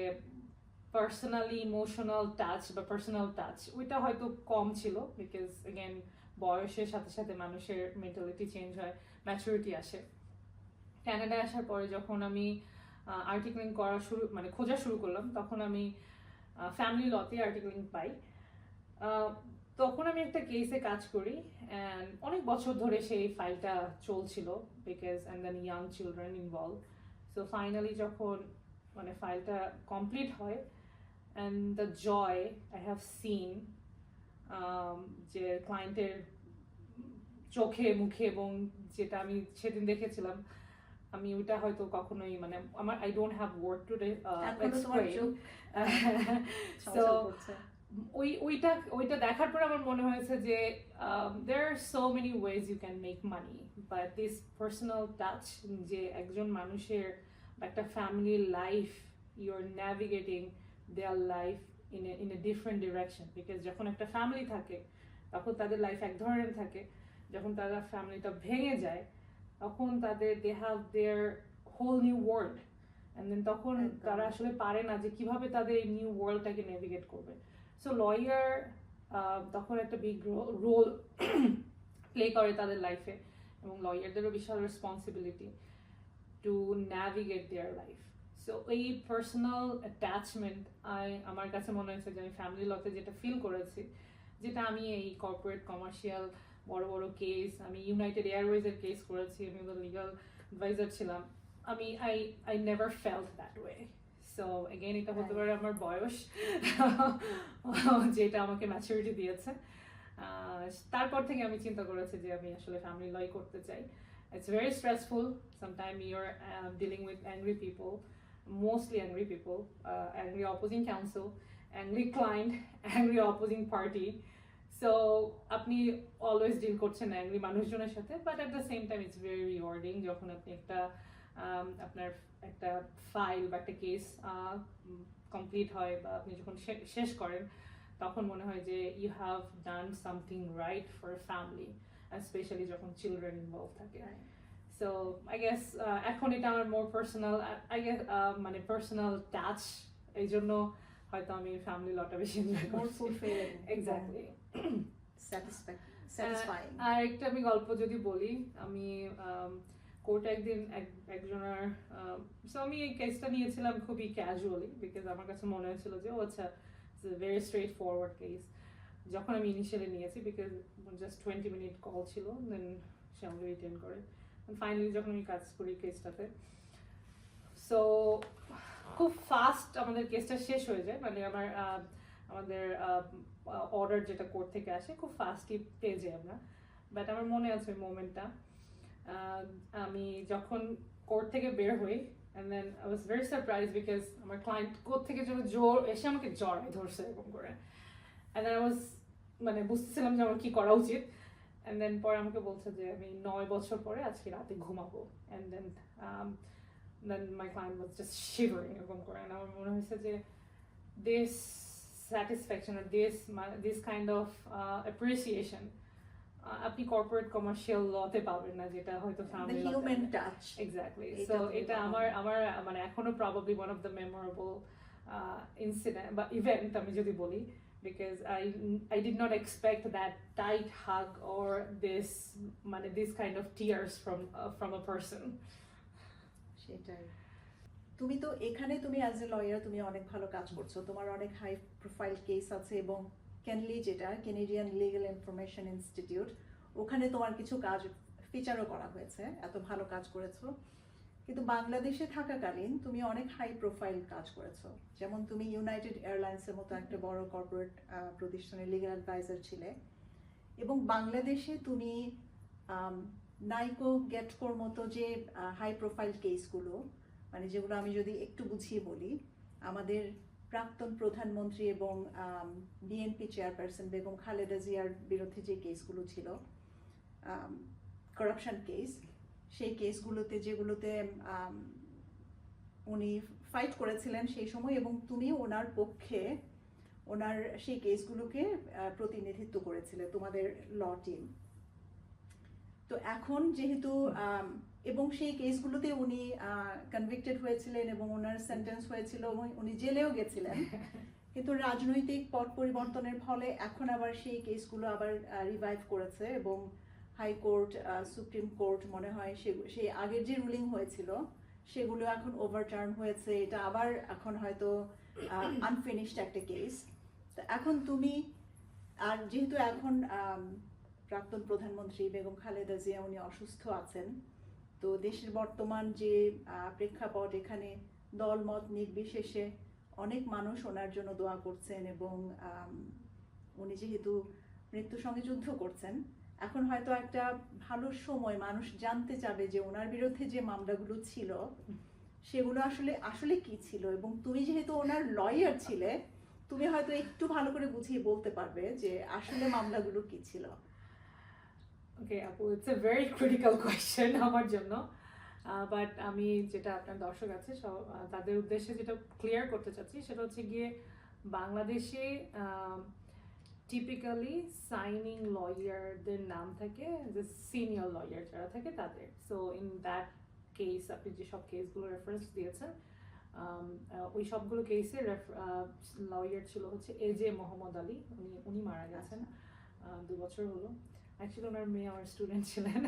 পার্সোনালি ইমোশনাল টাচ বা পার্সোনাল টাচ ওইটা হয়তো কম ছিল বিকজ এগেন বয়সের সাথে সাথে মানুষের মেন্টালিটি চেঞ্জ হয়, ম্যাচুরিটি আসে। কানাডায় আসার পরে যখন আমি আর্টিকেলিং করা মানে খোঁজা শুরু করলাম তখন আমি ফ্যামিলি লতে আর্টিকেলিং পাই। তখন আমি একটা কেসে কাজ করি অ্যান্ড অনেক বছর ধরে সেই ফাইলটা চলছিল because and then young children involve. So finally যখন মানে ফাইলটা কমপ্লিট হয় and the joy I have seen যে ক্লায়েন্টের চোখে মুখে এবং যেটা আমি সেদিন দেখেছিলাম আমি ওইটা হয়তো কখনোই মানে আমার I don't have word to so ওইটা দেখার পর আমার মনে হয়েছে যে there are so many ways you can make money but this personal touch যে একজন মানুষের একটা family life you are navigating their life in a different direction because যখন একটা ফ্যামিলি থাকে তখন তাদের লাইফ এক ধরনের থাকে, যখন তারা ফ্যামিলিটা ভেঙে যায় তখন তাদের they have their whole new world and then তখন তারা আসলে পারে না যে কিভাবে তাদের এই নিউ ওয়ার্ল্ডটাকে নেভিগেট করবে। সো লয়ার তখন একটা বিগ রোল প্লে করে তাদের লাইফে এবং লয়ারদেরও বিশাল responsibility to navigate their life. So এই পার্সোনাল অ্যাটাচমেন্ট আমার কাছে মনে হয়েছে যে আমি ফ্যামিলি লতে যেটা ফিল করেছি, যেটা আমি এই কর্পোরেট কমার্শিয়াল বড় বড় কেস, আমি ইউনাইটেড এয়ারওয়েজের কেস করেছি, আমি ওদের লিগাল অ্যাডভাইজার ছিলাম, আমি I never felt that way. So again এটা হতে পারে আমার বয়স যেটা আমাকে ম্যাচুরিটি দিয়েছে। তারপর থেকে আমি চিন্তা করেছি যে আমি আসলে ফ্যামিলি লই করতে চাই। It's very stressful. Sometimes you're dealing with angry people, mostly angry people, angry opposing counsel, angry client, angry opposing party. So আপনি অলওয়েজ ডিল করছেন অ্যাংরি মানুষজনের সাথে, but at the same time it's very rewarding যখন আপনি একটা আপনার একটা file বা একটা কেস কমপ্লিট হয় বা আপনি যখন শেষ করেন তখন মনে হয় যে you have done something right for family, specially যখন চিলড্রেন ইনভলভ থাকে। সো আই গেস এখন এটা আমার মোর পার্সোনাল, আই গেস মানে পার্সোনাল টাচ, এই জন্য হয়তো আমি ফ্যামিলি লটা বেশি এনজয় করছি। এক্স্যাক্টলি। আর একটা আমি গল্প যদি বলি, আমি কোর্টে একদিন একজনের আমি এই কেসটা নিয়েছিলাম খুবই ক্যাজুয়ালি বিকজ আমার কাছে মনে হয়েছিল যে ও আচ্ছা ভেরি স্ট্রেট ফরওয়ার্ড কেস। যখন আমি ইনিশিয়ালি নিয়েছি বিকজ জাস্ট 20 মিনিট কল ছিল, দেন সে আমাকে রিটেন করে। ফাইনালি যখন আমি কাজ করি কেসটাতে, সো খুব ফাস্ট আমাদের কেসটা শেষ হয়ে যায়, মানে আমাদের অর্ডার যেটা কোর্ট থেকে আসে খুব ফাস্টই পেয়ে যাই আমরা। বাট আমার মনে আছে ওই মোমেন্টটা, আমি যখন কোর্ট থেকে বের হই and then I was very surprise because আমার ক্লায়েন্ট কোর্ট থেকে যেন জোর এসে আমাকে জড়ায় ধরছে এরকম করে, অ্যান্ড দেন আই ওয়াজ মানে বুঝতেছিলাম যে আমার কী করা উচিত। অ্যান্ড দেন পরে আমাকে বলছে যে আমি 9 বছর পরে আজকে রাতে ঘুমাবো, and then then my client was just shivering এরকম করে। আমার মনে হয়েছে যে this satisfaction or this kind of appreciation আপনি কর্পোরেট কমার্শিয়াল লতে পাবেন না, যেটা হয়তো family
human touch.
Exactly. So এটা আমার মানে এখনো probably one of the memorable incident বা ইভেন্ট আমি যদি বলি, because I did not expect that tight hug or this kind of tears from a person.
সেটাই। তুমি তো এখানে তুমি অ্যাজ এ লয়ার তুমি অনেক ভালো কাজ করছো, তোমার অনেক হাই প্রোফাইল কেস আছে এবং কেনলি যেটা কেনেডিয়ান লিগ্যাল ইনফরমেশন ইনস্টিটিউট, ওখানে তোমার কিছু কাজ ফিচারও করা হয়েছে, এত ভালো কাজ করেছো। কিন্তু বাংলাদেশে থাকাকালীন তুমি অনেক হাই প্রোফাইল কাজ করেছো, যেমন তুমি ইউনাইটেড এয়ারলাইন্সের মতো একটা বড় কর্পোরেট প্রতিষ্ঠানের লিগ্যাল অ্যাডভাইজার ছিলে, এবং বাংলাদেশে তুমি নাইকো গেটকোর মতো যে হাই প্রোফাইল কেসগুলো, মানে যেগুলো আমি যদি একটু বুঝিয়ে বলি, আমাদের প্রাক্তন প্রধানমন্ত্রী এবং বিএনপি চেয়ারপারসন বেগম খালেদা জিয়ার বিরুদ্ধে যে কেসগুলো ছিল করাপশন কেস, সেই কেসগুলোতে যেগুলোতে উনি ফাইট করেছিলেন সেই সময়, এবং তুমি ওনার পক্ষে ওনার সেই কেসগুলোকে প্রতিনিধিত্ব করেছিল তোমাদের ল টিম। তো এখন যেহেতু এবং সেই কেসগুলোতে উনি কনভিক্টেড হয়েছিলেন এবং ওনার সেন্টেন্স হয়েছিল এবং উনি জেলেও গেছিলেন, কিন্তু রাজনৈতিক পট পরিবর্তনের ফলে এখন আবার সেই কেসগুলো আবার রিভাইভ করেছে এবং হাইকোর্ট, সুপ্রিম কোর্ট মনে হয় সেই আগের যে রুলিং হয়েছিল সেগুলো এখন ওভারটার্ন হয়েছে, এটা আবার এখন হয়তো আনফিনিশড একটা কেস। তো এখন তুমি, আর যেহেতু এখন প্রাক্তন প্রধানমন্ত্রী বেগম খালেদা জিয়া উনি অসুস্থ আছেন, তো দেশের বর্তমান যে প্রেক্ষাপট, এখানে দলমত নির্বিশেষে অনেক মানুষ ওনার জন্য দোয়া করছেন এবং উনি যেহেতু মৃত্যুর সঙ্গে যুদ্ধ করছেন, এখন হয়তো একটা ভালো সময়, মানুষ জানতে চাবে যে ওনার বিরুদ্ধে যে মামলাগুলো ছিল সেগুলো আসলে আসলে কি ছিল, এবং তুমি যেহেতু ওনার লয়ার ছিলে তুমি হয়তো একটু ভালো করে বুঝিয়ে বলতে পারবে যে আসলে মামলাগুলো কি ছিল।
ওকে আপু, it's a very critical question আমার জন্য, বাট আমি যেটা আপনার দর্শক আছে তাদের উদ্দেশ্যে যেটা ক্লিয়ার করতে চাচ্ছি সেটা হচ্ছে গিয়ে বাংলাদেশে টিপিক্যালি সাইনিং লয়ারদের নাম থাকে যে সিনিয়র লয়ার যারা থাকে তাদের। সো ইন দ্যাট কেস আপনি যে সব কেসগুলো রেফারেন্স দিয়েছেন ওই সবগুলো কেসে লয়ার ছিল হচ্ছে এজে মোহাম্মদ আলী, উনি মারা গেছেন 2 বছর হলো। অ্যাকচুয়ালি ওনার মেয়ে আমার স্টুডেন্ট ছিলেন,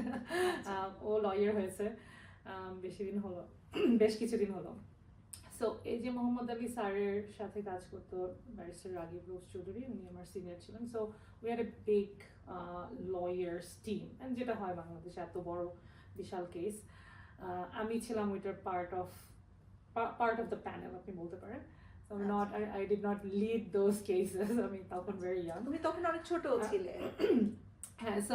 ও লয়ার হয়েছে বেশ কিছুদিন হলো। সো এই যে মোহাম্মদ আলী স্যারের সাথে কাজ করতো ব্যারিস্টার রাগিব রোজ চৌধুরী, উনি আমার সিনিয়র ছিলেন। So we had a big lawyers team, and যেটা হয় বাংলাদেশে এত বড় বিশাল কেস, আমি ছিলাম ওইটার পার্ট অফ দ্য প্যানেল আপনি বলতে পারেন। So I did not lead those cases. আমি তখন very young.
তুমি তখন অনেক ছোট ছিলে।
হ্যাঁ, সো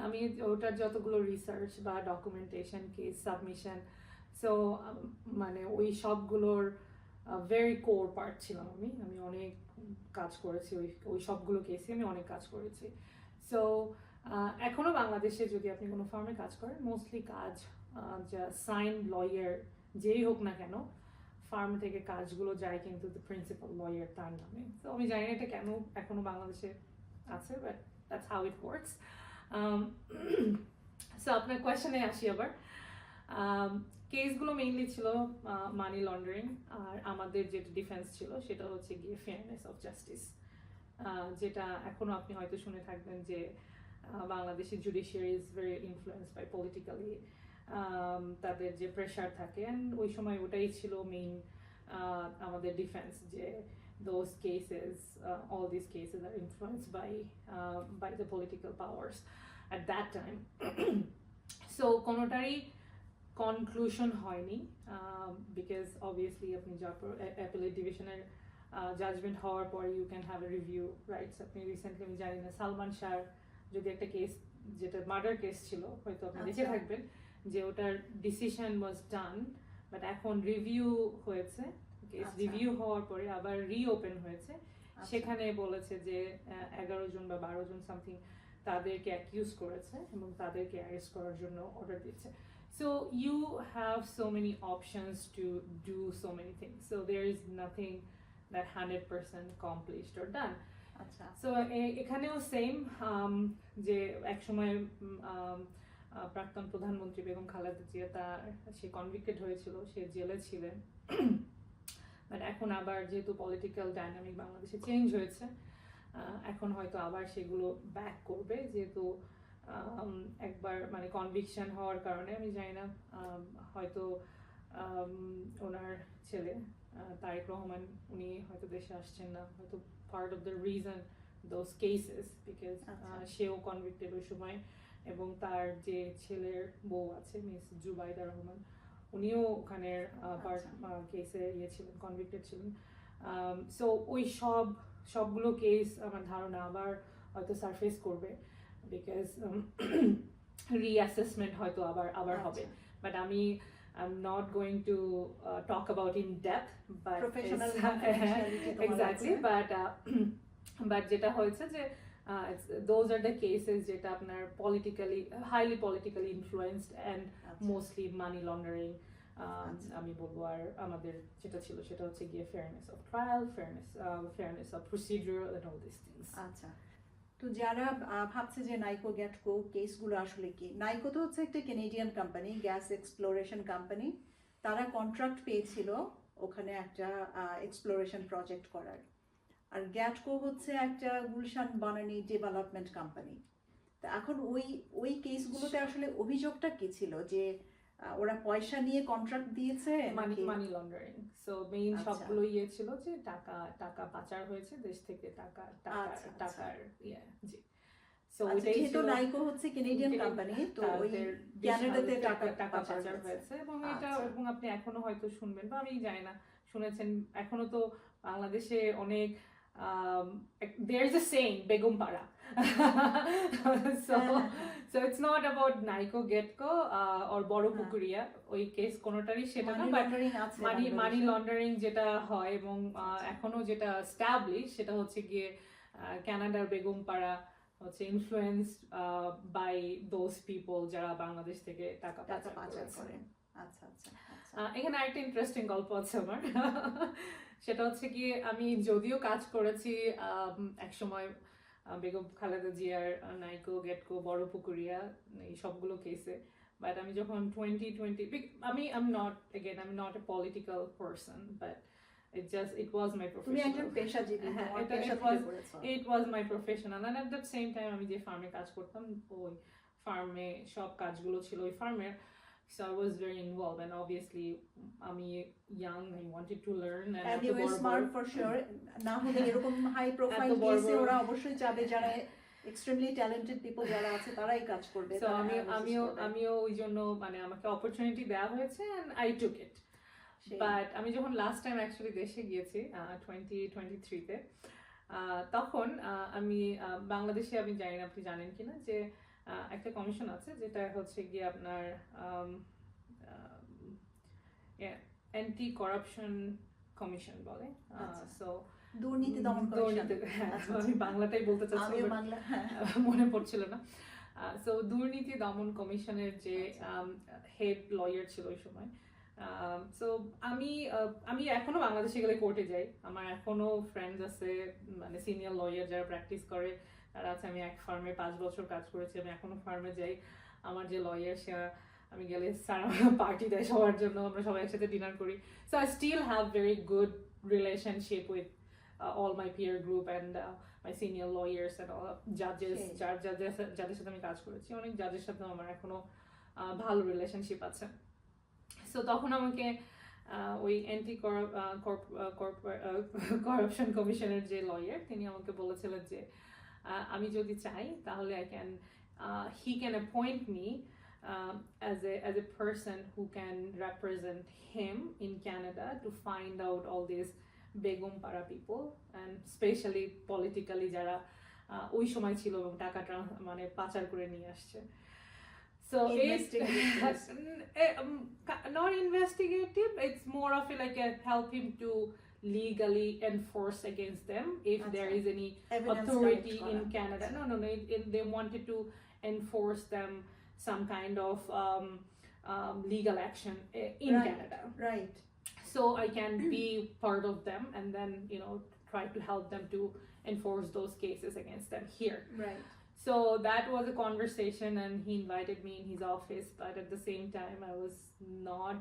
আমি ওটার যতগুলো রিসার্চ বা ডকুমেন্টেশন, কেস সাবমিশন, সো মানে ওই সবগুলোর ভেরি কোর পার্ট ছিলাম আমি অনেক কাজ করেছি ওই সবগুলো কেসে, আমি অনেক কাজ করেছি। সো এখনো বাংলাদেশে যদি আপনি কোনো ফার্মে কাজ করেন, মোস্টলি কাজ যা সাইন লয়ার যেই হোক না কেন, ফার্ম থেকে কাজগুলো যায় কিন্তু প্রিন্সিপাল লয়ার তার নামে। তো আমি জানি না এটা কেন এখনো বাংলাদেশে আছে, but that's how it works. So আপনার কোয়েশ্চেনে আসি আবার। কেসগুলো মেইনলি ছিল মানি লন্ডারিং, আর আমাদের যেটা ডিফেন্স ছিল সেটা হচ্ছে গিয়ে ফেয়ারনেস অফ জাস্টিস, যেটা এখনো আপনি হয়তো শুনে থাকবেন যে Bangladeshi judiciary is very influenced by politically, তাদের যে প্রেশার থাকে, অ্যান্ড ওই সময় ওটাই ছিল মেইন আমাদের ডিফেন্স, যে those cases, all these cases are influenced by the political powers at that time. So কোনোটারই কনক্লুশন হয়নি, because obviously আপনি অ্যাপিলেট ডিভিশনের জাজমেন্ট হওয়ার পর you can have a review rights. আপনি রিসেন্টলি আমি জানি না সালমান শাহর যদি একটা কেস, যেটা মার্ডার কেস ছিল, হয়তো আপনি দেখে থাকবেন যে ওটার ডিসিশন ওয়াজ ডান, বাট এখন রিভিউ হয়েছে, কেস রিভিউ হওয়ার পরে আবার রিওপেন হয়েছে, সেখানে বলেছে যে 11 জন বা 12 জন সামথিং তাদেরকে অ্যাকিউজ করেছে এবং তাদেরকে অ্যারেস্ট করার জন্য অর্ডার দিয়েছে। So you have so many options to do so many things, so there is nothing that 100% accomplished or done. So এখানেও সেম, যে একসময় প্রাক্তন প্রধানমন্ত্রী বেগম খালেদা জিয়া সে কনভিক্টেড হয়েছিল, সে জেলে ছিলেন, বাট এখন আবার যেহেতু পলিটিক্যাল ডাইনামিক বাংলাদেশে চেঞ্জ হয়েছে, এখন হয়তো আবার সেগুলো ব্যাক করবে, যেহেতু একবার মানে কনভিকশন হওয়ার কারণে, আমি জানি না হয়তো ওনার ছেলে তারেক রহমান উনি হয়তো দেশে আসছেন না, হয়তো part of the reason those cases, because সেও কনভিক্টেড ওই সময়, এবং তার যে ছেলের বউ আছে মিস জুবাইদা রহমান, উনিও ওখানে কেসে ছিলেন, কনভিক্টেড ছিলেন। সো ওই সবগুলো কেস আমার ধারণা আবার হয়তো সারফেস করবে, বিকজ রিঅ্যাসেসমেন্ট হয়তো আবার হবে, but I'm not going to talk about in depth, but
professional
exactly, but যেটা হয়েছে যে those are the cases যেটা আপনার highly politically influenced and mostly money laundering, আমি বলবো আর আমাদের যেটা ছিল সেটা হচ্ছে গিয়ে fairness of trial, fairness of procedure and all this things.
আচ্ছা, তো যারা ভাবছে যে নাইকো গ্যাটকো কেসগুলো আসলে কি, নাইকো তো হচ্ছে একটা Canadian company, gas exploration company. তারা কন্ট্রাক্ট পেয়েছিল ওখানে একটা এক্সপ্লোরেশন প্রজেক্ট করার। আর গ্যাটকো হচ্ছে একটা গুলশান বানানি ডেভেলপমেন্ট কোম্পানি। তা এখন ওই ওই কেসগুলোতে আসলে অভিযোগটা কি ছিল, যে ওরা পয়সা নিয়ে কন্ট্রাক্ট দিয়েছে নাকি?
Money laundering. সো মেইন
আচ্ছা।
সবগুলো ইয়ে ছিল যে টাকা পাচার হয়েছে দেশ থেকে,
আচ্ছা,
টাকার ইয়ে, জি। সো
আচ্ছা,
ওইটাই
যেহেতু
ছিল
নাইকো হচ্ছে কেনেডিয়ান কোম্পানি, তো ওই
তাদের
ক্যানাডাতে
টাকা
টাকা
পাচার
পাচার
হয়েছে এবং এটা,
আচ্ছা।
এবং আপনি এখনো হয়তো শুনবেন বা আমি জানি না শুনেছেন, এখনো তো বাংলাদেশে অনেক there is a saying Begum পাড়া। so so it's not about Niko গেটকো or বড় পুকুরিয়া, ওই কেস কোনোটারই সেটা না, বাট মানি লন্ডারিং যেটা হয় এবং এখনো যেটা স্ট্যাবলিশ সেটা হচ্ছে গিয়ে কানাডার বেগম পাড়া হচ্ছে ইনফ্লুয়েন্সড বাই দোজ পিপল যারা বাংলাদেশ থেকে টাকা পাচার করে।
আচ্ছা আচ্ছা আচ্ছা।
এখানে একটা ইন্টারেস্টিং গল্প আছে আমার। সেটা হচ্ছে কি, আমি যদিও কাজ করেছি একসময় বেগম খালেদা জিয়ার নাইকো গেটকো বড় পুকুরিয়া এই সবগুলো কেসে, বাট আমি যখন 2020 আমি I'm not a political person, but it was my
তুমি একজন
professional.
পেশাজীবী,
হ্যাঁ,
তোমার
এটা
পেশা
it
থেকে
was
করেছো।
it was my professional, and at the same time আমি যে ফার্মে কাজ করতাম ওই ফার্মে সব কাজগুলো ছিল ওই ফার্মের। So I was very involved, and obviously আমি young, I wanted to learn, and
And you were smart for sure. না হলে এরকম হাই প্রোফাইল
এত বড়
কেসে
বড়-
ওরা অবশ্যই যাবে, যারা এক্সট্রিমলি ট্যালেন্টেড পিপল যারা আছে তারাই কাজ করবে।
So
তারা analysis করবে।
আমিও ওই জন্য মানে আমাকে অপরচুনিটি দেওয়া হয়েছে and I took it.
সেই-
বাট আমি যখন লাস্ট টাইম অ্যাকচুয়ালি দেশে গিয়েছি 2023-তে, তখন আমি বাংলাদেশে, আমি জানি না আপনি জানেন কিনা, যে একটা কমিশন আছে যেটা হচ্ছে গিয়ে আপনার অ্যান্টি করাপশন কমিশন বলে।
আচ্ছা।
সো
দুর্নীতি দমন কমিশন।
হ্যাঁ,
আচ্ছা,
আমি বাংলাটাই বলতে চাচ্ছি,
আমিও বাংলা, হ্যাঁ।
মনে পড়ছিল না। সো দুর্নীতি দমন কমিশনের যে হেড লয়ার ছিল ওই সময়, সো আমি এখনো বাংলাদেশে গেলে কোর্টে যাই, আমার এখনো ফ্রেন্ডস আছে মানে সিনিয়র লয়ার যারা প্র্যাকটিস করে তারা আছে। আমি এক ফার্মে 5 বছর কাজ করেছি, আমি এখনো ফার্মে যাই। আমার যে লয়ার সে, আমি গেলে স্যার পার্টি দেয় সবার জন্য, আমরা সবাই একসাথে ডিনার করি। So I still have very good relationship with all my peer group and my senior lawyers and all judges, যাদের সাথে আমি কাজ করেছি, অনেক জাজের সাথে আমার এখনো ভালো রিলেশনশিপ আছে। সো তখন আমাকে ওই অ্যান্টি করাপশন কমিশনের যে লয়ার তিনি আমাকে বলেছিলেন যে আমি যদি চাই তাহলে he can appoint me as a person who can represent him in Canada to find out all these Begum পাড়া পিপল অ্যান্ড স্পেশালি পলিটিক্যালি যারা ওই সময় ছিল এবং টাকাটা মানে পাচার করে নিয়ে আসছে। So it's not investigative, it's more of like help him to legally enforce against them if there is any authority in Canada. No, they wanted to enforce them some kind of legal action in Canada.
Right.
So I can be part of them and then, try to help them to enforce those cases against them here.
Right.
So that was a conversation and he invited me in his office, but at the same time I was not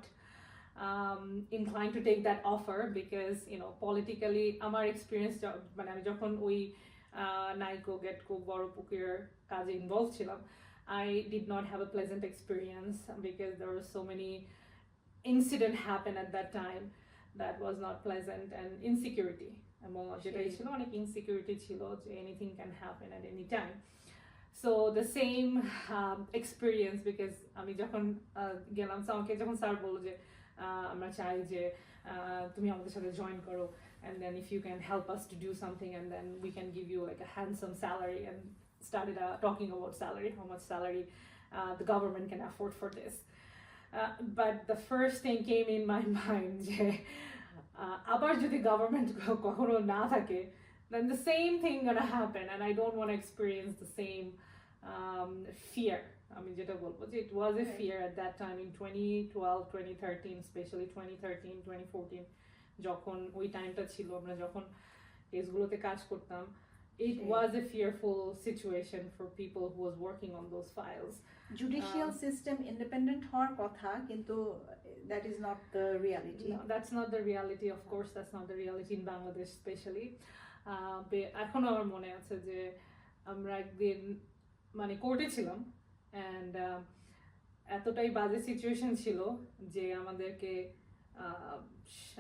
inclined to take that offer because, politically আমার experience মানে আমি যখন ওই নাইকো গেটকো বড় পুকুরের কাজে involve ছিলাম, I did not have a pleasant experience because there were so many incident happened at that time that was not pleasant, and insecurity এবং যেটাই ছিল অনেক ইনসিকিউরিটি ছিল যে anything can happen at any time. So the same experience, because আমি যখন গেলাম, আমাকে যখন স্যার বললো যে আমরা চাই যে তুমি আমাদের সাথে জয়েন করো, and then if you can help us to do something and then we can give you like a handsome salary, and started talking about salary, how much salary the government can afford for this. But the first thing came in my mind যে আবার যদি government কখনো না থাকে, then the same thing gonna happen and I don't want to experience the same fear আমি যেটা বলবো যে it was a
Right.
fear at that time in 2012 2013 especially 2013 2014 যখন ওই টাইমটা ছিল আমরা যখন কেসগুলোতে কাজ করতাম it
সেই।
was a fearful situation for people who was working on those files.
Judicial system independent হওয়ার কথা, কিন্তু that is not the reality.
No, that's not the reality, of course, that's not the reality in Bangladesh, especially. এখনো আমার মনে আছে যে আমরা একদিন মানে কোর্টে ছিলাম অ্যান্ড এতটাই বাজে সিচুয়েশন ছিল যে আমাদেরকে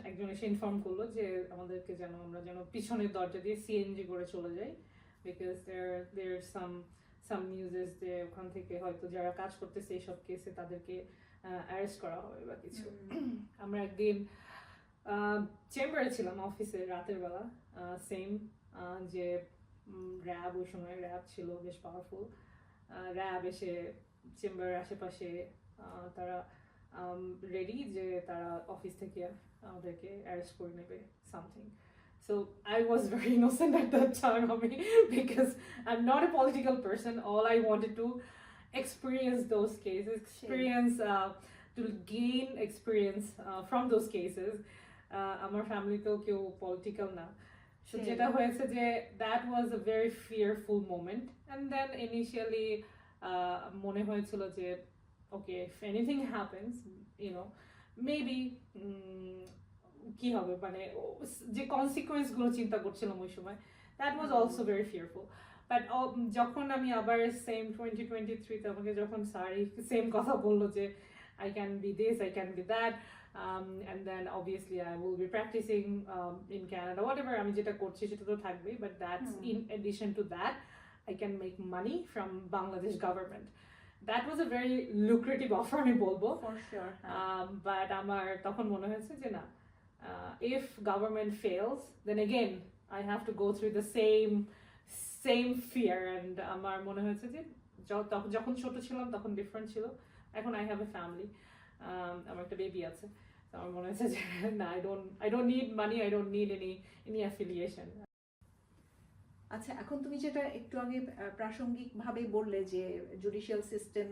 একজন এসে ইনফর্ম করলো যে আমাদেরকে যেন আমরা যেন পিছনের দরজা দিয়ে সিএনজি করে চলে যাই, বিকজ দেয়ার সাম নিউজেস যে ওখান থেকে হয়তো যারা কাজ করতেছে এইসব কেসে তাদেরকে অ্যারেস্ট করা হবে বা কিছু। আমরা একদিন চেম্বারে ছিলাম অফিসে রাতের বেলা, সেম যে র্যাব, ওই সময় র্যাব ছিল বেশ পাওয়ারফুল, র্যাব এসে চেম্বারের আশেপাশে তারা রেডি যে তারা অফিস থেকে আমাদেরকে অ্যারেস্ট করে নেবে something. So I was very innocent at that time, because I'm not a political person. All I wanted to experience those cases, to gain experience from those cases. আমার ফ্যামিলিতেও কেউ political না, so যেটা হয়েছে যে that was a very fearful moment. And then initially মনে হয়েছিল যে okay, if anything happens you know maybe কি হবে, মানে যে কনসিকুয়েন্সগুলো চিন্তা করছিলাম ওই সময়, that was also very fearful. But যখন আমি আবার সেম 2023-তে আমাকে যখন স্যার সেম কথা বললো যে I can be this, I can be that, and then obviously I will be practicing in Canada, whatever আমি যেটা করছি সেটা তো থাকবেই, but that's in addition to that I can make money from Bangladesh government. That was a very lucrative offer আমি বলবো,
for sure.
but আমার তখন মনে হয়েছে যে না, if government fails then again I have to go through the same fear, and আমার মনে হয়েছে যে যখন ছোট ছিলাম তখন ডিফারেন্ট ছিল, এখন I have a family, আমার একটা বেবি আছে, আমার মনে হচ্ছে যে না, I don't need money, I don't need any affiliation.
আচ্ছা, এখন তুমি যেটা একটু আগে প্রাসঙ্গিকভাবে বললে যে জুডিশিয়াল সিস্টেম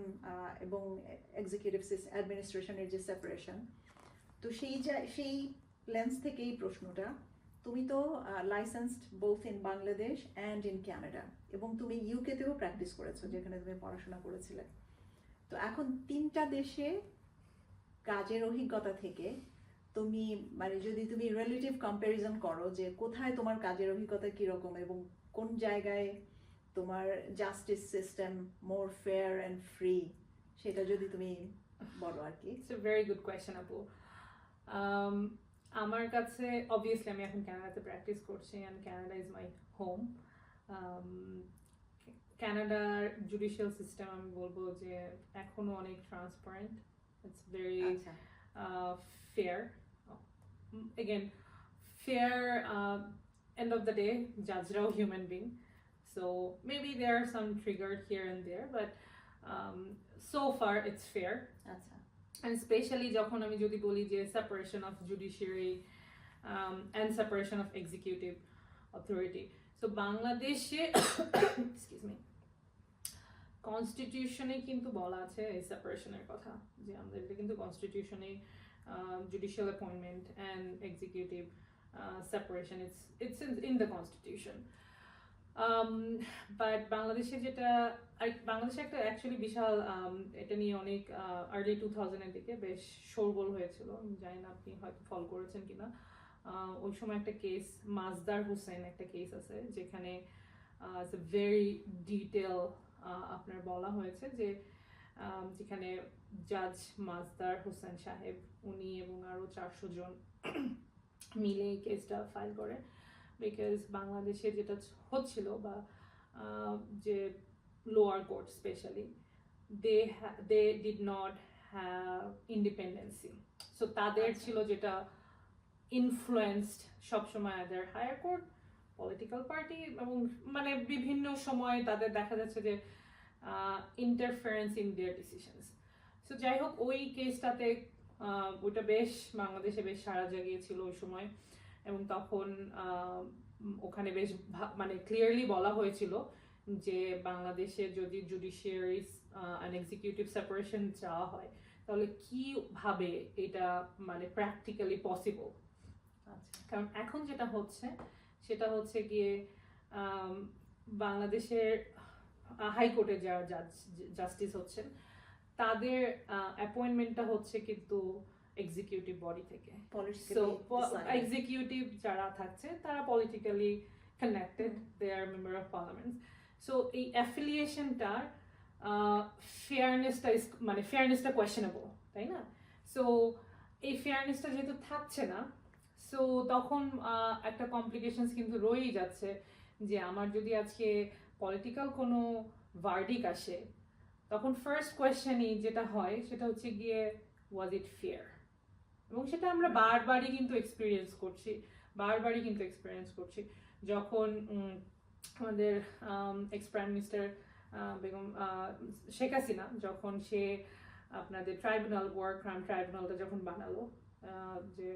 এবং এক্সিকিউটিভ অ্যাডমিনিস্ট্রেশনের যে সেপারেশন, তো সেই লেন্স থেকে এই প্রশ্নটা, তুমি তো licensed both in Bangladesh and in Canada, এবং তুমি ইউকেতেও প্র্যাকটিস করেছো যেখানে তুমি পড়াশোনা করেছিলে। তো এখন তিনটা দেশে কাজের অভিজ্ঞতা থেকে তুমি মানে যদি তুমি রিলেটিভ কম্প্যারিজন করো যে কোথায় তোমার কাজের অভিজ্ঞতা কীরকম এবং কোন জায়গায় তোমার justice system more fair and free, সেটা যদি তুমি বলো আর কি।
It's a very good question, আপু। আমার কাছে অবভিয়াসলি আমি এখন ক্যানাডাতে প্র্যাকটিস করছি and Canada is my home. ক্যানাডার জুডিশিয়াল সিস্টেম আমি বলবো যে এখনো অনেক transparent, it's very fair. Again, fair, end of the day, judge-রাও human being, so maybe there are some triggered here and there, but so far it's fair.
আচ্ছা,
and especially যখন আমি যদি বলি যে separation of judiciary and separation of executive authority, so বাংলাদেশে excuse me, কনস্টিটিউশনে কিন্তু বলা আছে এই সেপারেশনের কথা, যে আমাদের এটা কিন্তু কনস্টিটিউশনে judicial appointment and executive separation, it's in the constitution. But বাংলাদেশে যেটা, বাংলাদেশে একটা অ্যাকচুয়ালি বিশাল এটা নিয়ে অনেক আর্লি 2000-এর দিকে বেশ শোরগোল হয়েছিল, জানি না আপনি হয়তো ফলো করেছেন কিনা। ওই সময় একটা কেস, মাজদার হোসেন একটা কেস আছে যেখানে ভেরি ডিটেল আপনার বলা হয়েছে যে যেখানে জাজ মাজদার হোসেন সাহেব উনি এবং আরও 400 জন মিলে এই কেসটা ফাইল করে, বিকজ বাংলাদেশে যেটা হচ্ছিল বা যে lower court specially they did not have independency, so তাদের ছিল যেটা ইনফ্লুয়েন্সড সবসময় other higher court, political party, এবং মানে বিভিন্ন সময় তাদের দেখা যাচ্ছে যে interference in their decisions. So যাই হোক, ওই কেসটাতে ওইটা বেশ বাংলাদেশে বেশ সাড়া জাগিয়েছিল ওই সময়, এবং তখন ওখানে বেশ মানে ক্লিয়ারলি বলা হয়েছিল যে বাংলাদেশে যদি জুডিশিয়ারি an executive separation চাওয়া হয় তাহলে কিভাবে এটা মানে প্র্যাকটিক্যালি পসিবল।
আচ্ছা
কারণ এখন যেটা হচ্ছে সেটা হচ্ছে গিয়ে বাংলাদেশের হাইকোর্টে যারা জাস্টিস হচ্ছেন তাদের অ্যাপয়েন্টমেন্টটা হচ্ছে কিন্তু এক্সিকিউটিভ বডি থেকে। সো এক্সিকিউটিভ যারা থাকছে তারা politically connected, they are member of parliament. So এই অ্যাফিলিয়েশনটার ফেয়ারনেসটা মানে ফেয়ারনেসটা কোয়েশ্চেনেবল, তাই না? সো এই ফেয়ারনেসটা যেহেতু থাকছে না, সো তখন একটা কমপ্লিকেশনস কিন্তু রয়েই যাচ্ছে যে আমার যদি আজকে পলিটিক্যাল কোনো ভার্ডিক আসে তখন ফার্স্ট কোয়েশ্চেনই যেটা হয় সেটা হচ্ছে গিয়ে ওয়াজ ইট ফেয়ার। এবং সেটা আমরা বারবারই কিন্তু এক্সপিরিয়েন্স করছি যখন আমাদের x prime minister Begum Sheikh Hasina যখন সে আপনাদের ট্রাইব্যুনাল ওয়ার ক্রাইম ট্রাইব্যুনালটা যখন বানালো, যে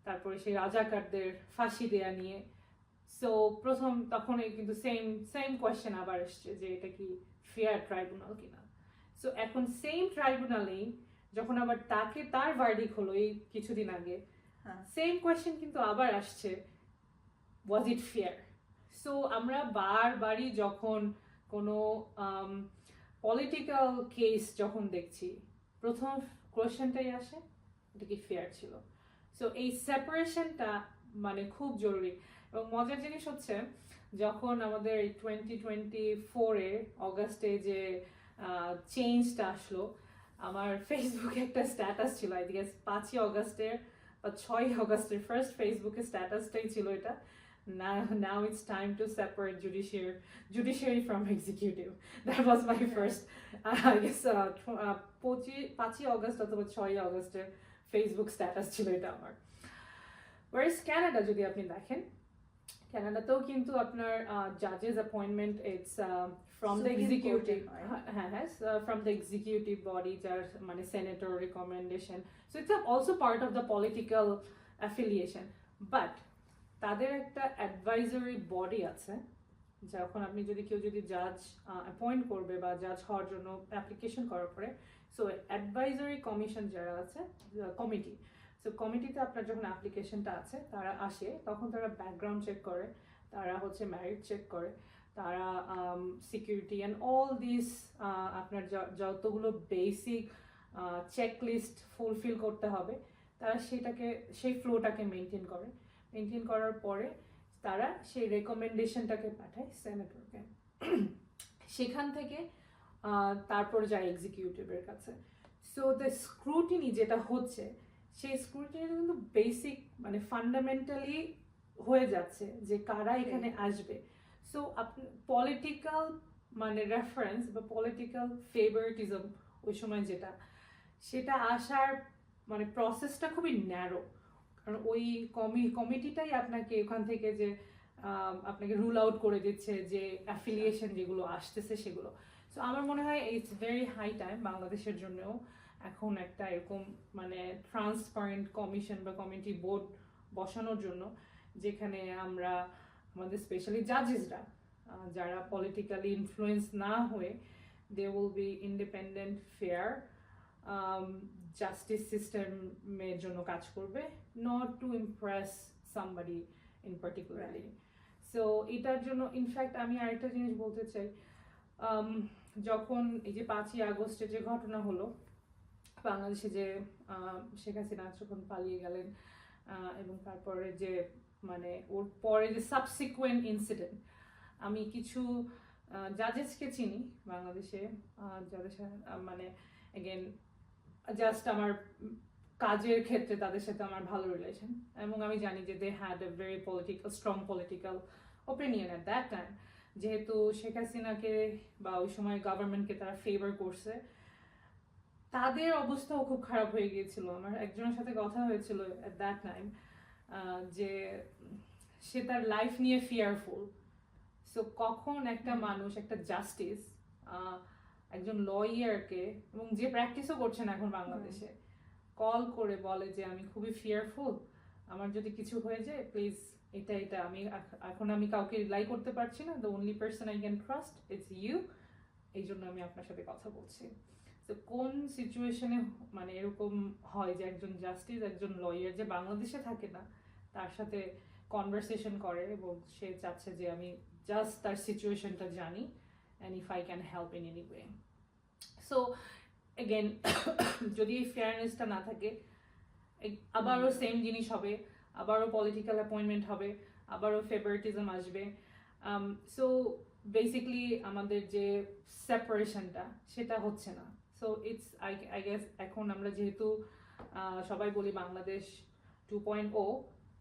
তারপরে সেই রাজাকারদের ফাঁসি দেয়া নিয়ে, সো প্রথম তখন কিন্তু সেম কোয়েশ্চেন আবার এসছে যে এটা কি ফেয়ার ট্রাইব্যুনাল কিনা। সো এখন সেম ট্রাইব্যুনালেই যখন আবার তাকে তার ভার্ডিক হলো এই কিছুদিন আগে, সেম কোয়েশ্চেন কিন্তু আবার আসছে ওয়াজ ইট ফেয়ার। সো আমরা বারবারই যখন কোনো পলিটিক্যাল কেস যখন দেখছি প্রথম কোয়েশ্চেনটাই আসে এটা কি ফেয়ার ছিল। সো এই সেপারেশনটা মানে খুব জরুরি। এবং মজার জিনিস হচ্ছে যখন আমাদের 2024-এ অগাস্টে যে চেঞ্জটা আসলো, আমার ফেসবুকে একটা স্ট্যাটাস ছিল, আই গেস 5ই অগাস্টের বা 6ই অগাস্টের ফার্স্ট ফেসবুকে স্ট্যাটাসটাই ছিল এটা, now it's time to separate judiciary from executive. That was my first I guess 5ই অগাস্ট অথবা 6ই অগাস্টের ফেসবুক স্ট্যাটাস ছিল এটা আমার। ওয়ার্স ক্যানাডা যদি আপনি দেখেন, ক্যানাডাতেও কিন্তু আপনার জাজেস appointment it's from the executive, from the executive body যার মানে senator recommendation. So it's also part of the political affiliation. But তাদের একটা অ্যাডভাইজারি বডি আছে, যখন আপনি কেউ যদি জাজ অ্যাপয়েন্ট করবে বা জাজ হওয়ার জন্য অ্যাপ্লিকেশন করার পরে, সো অ্যাডভাইজারি কমিশন যারা আছে কমিটি, সো কমিটিতে আপনার যখন অ্যাপ্লিকেশনটা আছে তারা আসে তখন তারা ব্যাকগ্রাউন্ড চেক করে, তারা হচ্ছে ম্যারিট চেক করে, তারা সিকিউরিটি অ্যান্ড অল দিস আপনার যতগুলো বেসিক চেকলিস্ট ফুলফিল করতে হবে তারা সেই ফ্লোটাকে মেনটেন করার পরে তারা সেই রেকমেন্ডেশনটাকে পাঠায় সেনেটরকে। সেখান থেকে তারপর যায় এক্সিকিউটিভের কাছে। সো দ্য স্ক্রুটিনি যেটা হচ্ছে সেই স্ক্রুটিনি কিন্তু বেসিক মানে ফান্ডামেন্টালি হয়ে যাচ্ছে যে কারা এখানে আসবে। সো আপনি পলিটিক্যাল মানে রেফারেন্স বা পলিটিক্যাল ফেভারিটিজম ওই সময় সেটা আসার মানে প্রসেসটা খুবই ন্যারো, কারণ ওই কমিটিটাই আপনাকে ওখান থেকে যে আপনাকে রুল আউট করে দিচ্ছে যে অ্যাফিলিয়েশন যেগুলো আসতেছে সেগুলো। সো আমার মনে হয় ইটস ভেরি হাই টাইম বাংলাদেশের জন্যও এখন একটা এরকম মানে ট্রান্সপারেন্ট কমিশন বা কমিটি বোর্ড বসানোর জন্য, যেখানে আমরা আমাদের স্পেশালি জাজেসরা যারা পলিটিক্যালি ইনফ্লুয়েন্স না হয়ে they will be independent fair justice সিস্টেমের জন্য কাজ করবে, not to impress somebody in particularly. So এটার জন্য ইনফ্যাক্ট আমি আরেকটা জিনিস বলতে চাই, যখন এই যে 5ই আগস্টে যে ঘটনা হলো বাংলাদেশে, যে শেখ হাসিনা যখন পালিয়ে গেলেন এবং তারপরে যে মানে ওর পরে যে সাবসিকুয়েন্ট ইনসিডেন্ট, আমি কিছু জাজেসকে চিনি বাংলাদেশে যাদের সাথে মানে এগেন জাস্ট আমার কাজের ক্ষেত্রে তাদের সাথে আমার ভালো রিলেশন, এবং আমি জানি যে they had a very strong political opinion at that time. যেহেতু শেখ হাসিনাকে বা ওই সময় গভর্নমেন্টকে তারা ফেভার করছে, তাদের অবস্থাও খুব খারাপ হয়ে গিয়েছিল। আমার একজনের সাথে কথা হয়েছিল অ্যাট দ্যাট টাইম যে সে তার লাইফ নিয়ে ফিয়ারফুল। সো কখন একটা মানুষ, একটা জাস্টিস, একজন লয়ারকে, এবং যে প্র্যাকটিসও করছেন এখন বাংলাদেশে, কল করে বলে যে আমি খুবই ফিয়ারফুল, আমার যদি কিছু হয়ে যায় প্লিজ এটা আমি কাউকে রিলাই করতে পারছি না, the only person I can trust it's you, এই জন্য আমি আপনার সাথে কথা বলছি। তো কোন সিচুয়েশনে মানে এরকম হয় যে একজন জাস্টিস, একজন লয়ার যে বাংলাদেশে থাকে না, তার সাথে কনভারসেশন করে এবং সে চাচ্ছে যে আমি জাস্ট তার সিচুয়েশনটা জানি and if I can help in any way. So again যদি এই ফেয়ারনেসটা না থাকে, আবারও সেম জিনিস হবে, আবারও পলিটিক্যাল অ্যাপয়েন্টমেন্ট হবে, আবারও ফেভারিটিজম আসবে। সো বেসিকলি আমাদের যে সেপারেশনটা সেটা হচ্ছে না। সো ইটস আই গেস এখন আমরা যেহেতু সবাই বলি Bangladesh 2.0,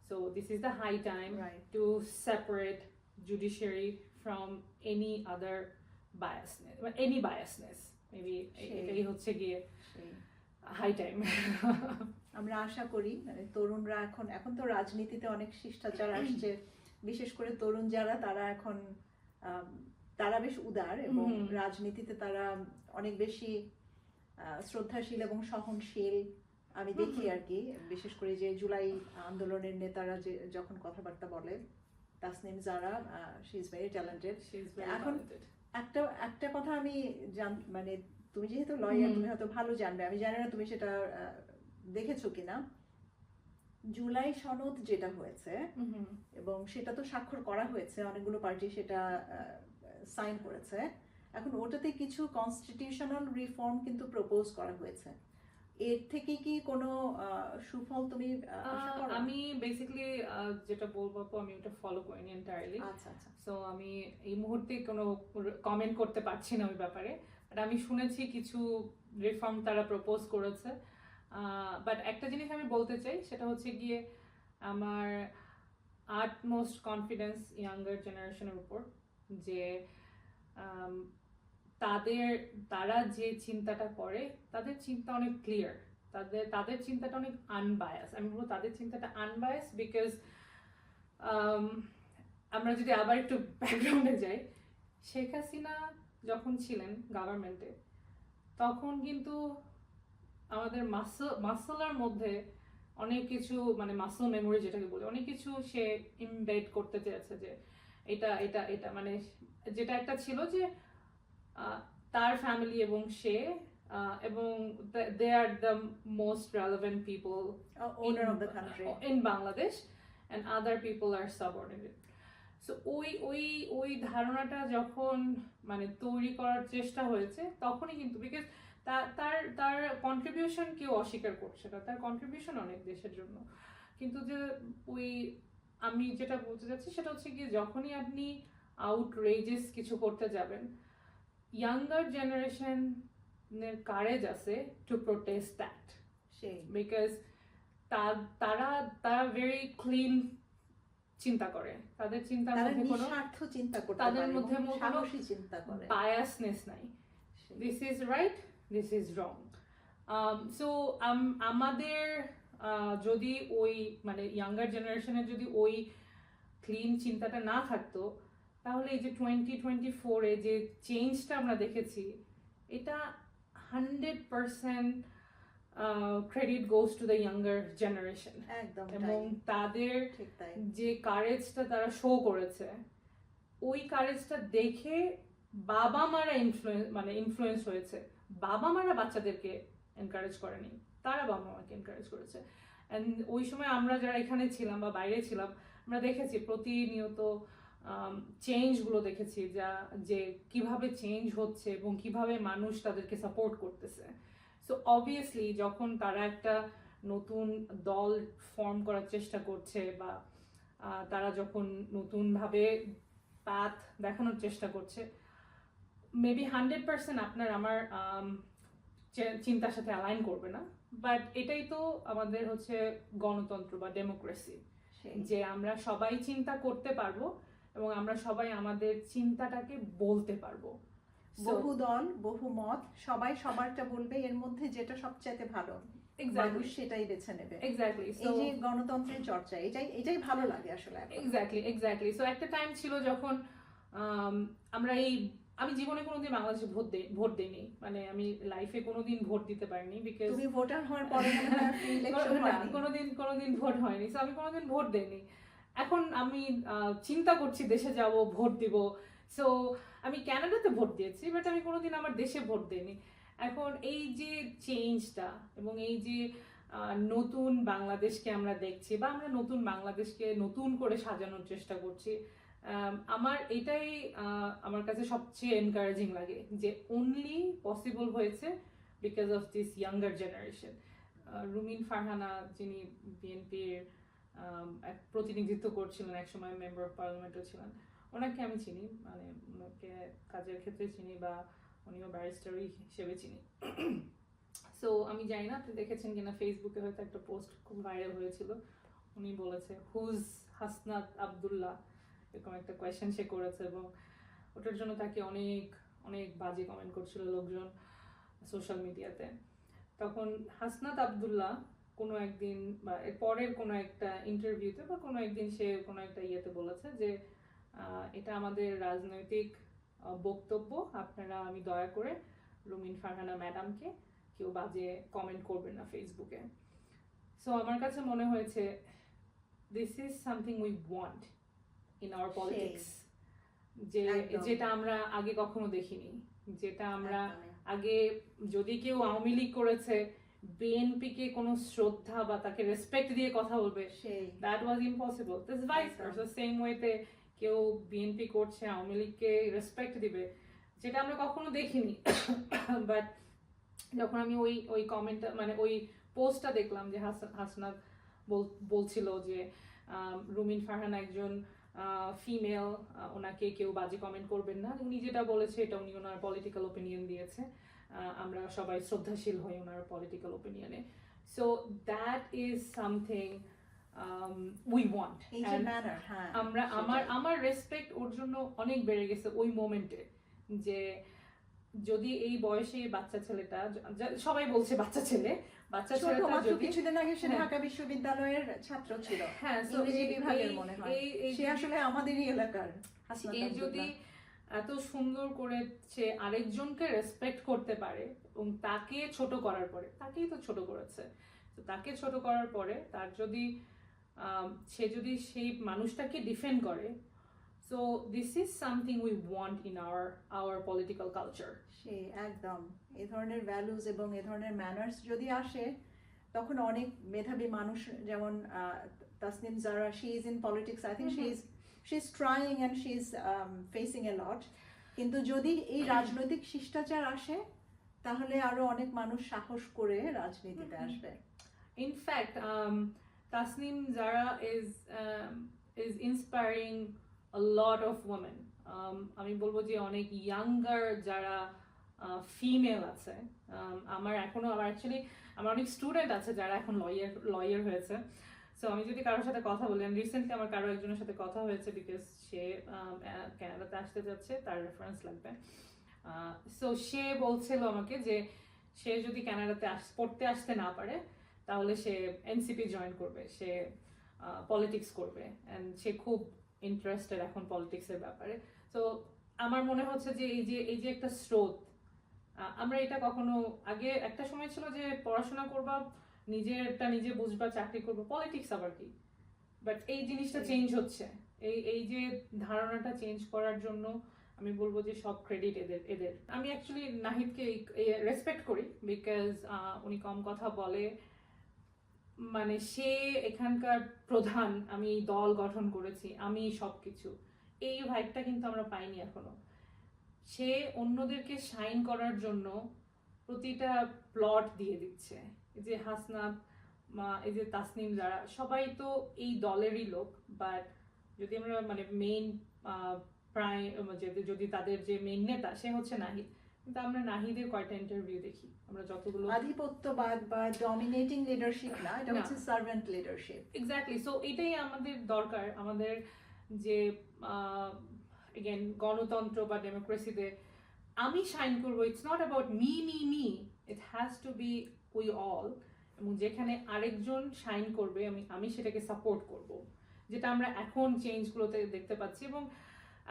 so this is the high time
Right.
to separate judiciary from any other biasness, any biasness maybe এটাই হচ্ছে গিয়ে হাই টাইম।
আমরা আশা করি মানে তরুণরা এখন তো রাজনীতিতে অনেক শিষ্টাচার আসছে, বিশেষ করে তরুণ যারা তারা এখন তারা বেশ উদার এবং রাজনীতিতে তারা অনেক বেশি শ্রদ্ধাশীল এবং সহনশীল আমি দেখি আর কি। বিশেষ করে যে জুলাই আন্দোলনের নেতারা যে যখন কথাবার্তা বলে, Tasnim Zara, she is very talented. এখন একটা কথা আমি মানে তুমি যেহেতু লয়ার তুমি হয়তো ভালো জানবে, আমি জানি না তুমি সেটা দেখেছো কিনা। জুলাই সনদ যেটা হয়েছে এবং সেটা তো স্বাক্ষর করা হয়েছে, অনেকগুলো পার্টি সেটা সাইন করেছে। এখন ওটাতে কিছু কনস্টিটিউশনাল রিফর্ম কিন্তু প্রপোজ করা হয়েছে। এর থেকে কি কোনো সুফল তুমি আশা করো?
আমি বেসিক্যালি যেটা বলবো আমি ওটা ফলো করিনি এন্টায়ারলি।
আচ্ছা আচ্ছা।
সো আমি এই মুহূর্তে কোনো কমেন্ট করতে পারছি না ওই ব্যাপারে, বাট আমি শুনেছি কিছু রিফর্ম তারা প্রপোজ করেছে। বাট একটা জিনিস আমি বলতে চাই, সেটা হচ্ছে গিয়ে আমার আটমোস্ট কনফিডেন্স ইয়াঙ্গার জেনারেশনের উপর, যে তারা যে চিন্তাটা করে তাদের চিন্তা অনেক ক্লিয়ার, তাদের চিন্তাটা অনেক আনবায়াস। আমি বলবো তাদের চিন্তাটা আনবায়াস বিকজ আমরা যদি আবার একটু ব্যাকগ্রাউন্ডে যাই, শেখ হাসিনা যখন ছিলেন গভর্নমেন্টে তখন কিন্তু আমাদের মাসলার মধ্যে অনেক কিছু মানে মাসল মেমোরি যেটাকে বলে অনেক কিছু সে ইমবেড করতে চেয়েছে, যে এটা এটা এটা মানে যেটা একটা ছিল যে তার ফ্যামিলি এবং সে এবং they are the most relevant people in Bangladesh and other people are subordinate. So ওই ধারণাটা যখন মানে তৈরি করার চেষ্টা হয়েছে তখনই কিন্তু বিকজ তার কন্ট্রিবিউশন কেউ অস্বীকার করছে না, তার কন্ট্রিবিউশন অনেক দেশের জন্য। কিন্তু যে আমি যেটা বলতে চাচ্ছি সেটা হচ্ছে কি, যখনই আপনি আউটরেজেস কিছু করতে যাবেন, ইয়াঙ্গার জেনারেশনের কারেজ আছে টু প্রোটেস্ট দ্যাট, বিকজ তারা ভেরি ক্লিন চিন্তা করে, তাদের চিন্তার মধ্যে কোনো
চিন্তা করতে
তাদের মধ্যে কোনো
চিন্তা করে
বায়াসনেস নাই। This is right, this is wrong. So আমাদের যদি ওই মানে ইয়াঙ্গার জেনারেশনের যদি ওই ক্লিন চিন্তাটা না থাকতো, তাহলে এই যে 2024-এ যে চেঞ্জটা আমরা দেখেছি, এটা 100% credit goes to the younger generation. এবং তাদের যে কারেজটা তারা শো করেছে, ওই কারেজটা দেখে বাবা মারা ইনফ্লুয়েন্স হয়েছে। বাবা মারা বাচ্চাদেরকে এনকারেজ করেনি, তারা বাবা মাকে এনকারেজ করেছে। অ্যান্ড ওই সময় আমরা যারা এখানে ছিলাম বা বাইরে ছিলাম, আমরা দেখেছি প্রতিনিয়ত চেঞ্জগুলো দেখেছি, যে কিভাবে চেঞ্জ হচ্ছে এবং কিভাবে মানুষ তাদেরকে সাপোর্ট করতেছে। সো অবভিয়াসলি যখন তারা একটা নতুন দল ফর্ম করার চেষ্টা করছে বা তারা যখন নতুনভাবে পাথ দেখানোর চেষ্টা করছে, মেবি 100% আপনার আমার চিন্তার সাথে অ্যালাইন করবে না, বাট এটাই তো আমাদের হচ্ছে গণতন্ত্র বা ডেমোক্রেসি, যে আমরা সবাই চিন্তা করতে পারবো এবং আমরা সবাই আমাদের চিন্তাটাকে বলতে পারবো।
বহু দল বহু মত, সবাই সবারটা বলবে, এর মধ্যে যেটা সবচাইতে ভালো মানুষ সেটাই বেছে নেবে।
এক্স্যাক্টলি,
এই যে গণতন্ত্রের চর্চা, এটাই ভালো লাগে আসলে।
এক্স্যাক্টলি। সো একটা টাইম ছিল যখন আমরা আমি জীবনে কোনোদিন বাংলাদেশে ভোট দেইনি, মানে আমি লাইফে কোনোদিন ভোট দিতে পারিনি, বিকজ
তুমি ভোটার হওয়ার পরে
কোনোদিন ভোট হয়নি। সো আমি কোনোদিন ভোট দেইনি। এখন আমি চিন্তা করছি দেশে যাব, ভোট দিব, সো আমি কানাডাতে ভোট দিয়েছি, বাট আমি কোনোদিন আমার দেশে ভোট দিইনি। এখন এই যে চেঞ্জটা এবং এই যে নতুন বাংলাদেশকে আমরা দেখছি, বা আমরা নতুন বাংলাদেশকে নতুন করে সাজানোর চেষ্টা করছি, আমার এটাই আমার কাছে সবচেয়ে এনকারেজিং লাগে, যে অনলি পসিবল হয়েছে because of this younger generation. Rumin Farhana, যিনি বিএনপির এক প্রতিনিধিত্ব করছিলেন, একসময় মেম্বার অফ পার্লামেন্টও ছিলেন, ওনাকে আমি চিনি, মানে ওনাকে কাজের ক্ষেত্রে চিনি, বা উনিও ব্যারিস্টারই হিসেবে চিনি। সো আমি জানি না আপনি দেখেছেন কিনা, ফেসবুকে হয়তো একটা পোস্ট খুব ভাইরাল হয়েছিল, উনি বলেছে হুজ হাসনাত আব্দুল্লাহ, এরকম একটা কোয়েশ্চেন সে করেছে, এবং ওটার জন্য তাকে অনেক অনেক বাজে কমেন্ট করছিল লোকজন সোশ্যাল মিডিয়াতে। তখন হাসনাত আব্দুল্লাহ কোনো একদিন বা এর পরের কোনো একটা ইন্টারভিউতে বা কোনো একদিন সে কোনো একটা ইয়েতে বলেছে যে এটা আমাদের রাজনৈতিক বক্তব্য, আপনারা, আমি দয়া করে রুমিন ফারহানা ম্যাডামকে কেউ বাজে কমেন্ট করবেন না ফেসবুকে। সো আমার কাছে মনে হয়েছে this is something we want in hour politics, যে
একদম।
যেটা আমরা আগে কখনো দেখিনি, যেটা আমরা
একদমই।
আগে, যদি কেউ আওয়ামী লীগ করেছে, বিএনপিকে কোনো শ্রদ্ধা বা তাকে রেসপেক্ট দিয়ে কথা বলবে,
সেই
that was impossible. This vice versa, same ওয়েতে কেউ বিএনপি করছে, আওয়ামী লীগকে রেসপেক্ট দিবে, যেটা আমরা কখনো দেখিনি। বাট যখন আমি ওই ওই কমেন্টটা, মানে ওই পোস্টটা দেখলাম, যে হাসনাত বলছিল যে রুমিন ফারহানা একজন ফিমেল, ওনাকে কেউ বাজে কমেন্ট করবেন না, উনি যেটা বলেছে এটা উনি ওনার পলিটিক্যাল ওপিনিয়ন দিয়েছে, আমরা সবাই শ্রদ্ধাশীল হই ওনার পলিটিক্যাল ওপিনিয়নে। So that is something we want.
এই যে ম্যানার, হ্যাঁ,
আমরা আমার রেসপেক্ট ওর জন্য অনেক বেড়ে গেছে ওই মোমেন্টে, যে যদি এই বয়সে বাচ্চা ছেলেটা, সবাই বলছে বাচ্চা ছেলেটা
মাত্র
যদি,
কিছুদিন আগে সে
হ্যাঁ,
ঢাকা বিশ্ববিদ্যালয়ের ছাত্র ছিল,
হ্যাঁ, so
ইংরেজি বিভাগের
এই-
মনে হয়,
এই
সে আসলে আমাদেরই এলাকার হাসনাত
এই
আব্দুল্লাহ।
যদি এত সুন্দর করে সে আরেকজনকে রেসপেক্ট করতে পারে, এবং তাকে ছোট করার পরে, তাকেই তো ছোট করেছে, তো তাকে ছোট করার পরে তার যদি সে যদি সেই মানুষটাকে ডিফেন্ড করে, so this is something we want in our political culture.
সে একদম এই ধরনের ভ্যালুজ এবং এই ধরনের ম্যানার্স যদি আসে, তখন অনেক মেধাবী মানুষ, যেমন Tasnim Zara, she is in politics, I think she is trying and she is facing a lot, কিন্তু যদি এই রাজনৈতিক শিষ্টাচার আসে, তাহলে আরো অনেক মানুষ সাহস করে রাজনীতিতে আসবে।
In fact, Tasneem Zara is inspiring a lot of women. আমি বলবো যে অনেক ইয়াঙ্গার যারা ফিমেল আছে, আমার অ্যাকচুয়ালি আমার অনেক স্টুডেন্ট আছে যারা এখন লয়ার হয়েছে। সো আমি যদি কারোর সাথে কথা বলি, রিসেন্টলি আমার কারো একজনের সাথে কথা হয়েছে, বিকজ সে কানাডাতে আসতে যাচ্ছে, তার রেফারেন্স লাগবে। সো সে বলছিল আমাকে যে সে যদি কানাডাতে পড়তে আসতে না পারে, তাহলে সে এনসিপি জয়েন করবে, সে পলিটিক্স করবে, অ্যান্ড সে খুব ইন্টারেস্টেড এখন পলিটিক্সের ব্যাপারে। তো আমার মনে হচ্ছে যে এই যে একটা স্রোত, আমরা এটা কখনো আগে, একটা সময় ছিল যে পড়াশোনা করবা, নিজেরটা নিজে বুঝবা, চাকরি করবো, পলিটিক্স আবার কি, বাট এই জিনিসটা চেঞ্জ হচ্ছে, এই যে ধারণাটা চেঞ্জ করার জন্য আমি বলবো যে সব ক্রেডিট এদের। আমি অ্যাকচুয়ালি নাহিদকে রেসপেক্ট করি, বিকজ উনি কম কথা বলে, মানে সে এখানকার প্রধান, আমি দল গঠন করেছি, আমি সবকিছু, এই ভাইবটা কিন্তু আমরা পাইনি এখনো। সে অন্যদেরকে শাইন করার জন্য প্রতিটা প্লট দিয়ে দিচ্ছে, এই যে হাসনাত, এই যে তাসনিম, যারা সবাই তো এই দলেরই লোক, বাট যদি আমরা মানে মেইন যদি তাদের যে মেইন নেতা সে হচ্ছে নাহিদ, কিন্তু আমরা নাহিদের কয়টা ইন্টারভিউ দেখি, আমরা যতগুলো,
আধিপত্যবাদ বা ডমিনেটিং লিডারশিপ না, এটা হচ্ছে সার্ভেন্ট লিডারশিপ।
এক্স্যাক্টলি। সো এটাই আমাদের দরকার, আমাদের যে এগেন গণতন্ত্র বা ডেমোক্রেসিতে আমি শাইন করবো, it's not about me, it has to be we all, এবং যেখানে আরেকজন শাইন করবে আমি সেটাকে সাপোর্ট করব, যেটা আমরা এখন চেঞ্জগুলোতে দেখতে পাচ্ছি। এবং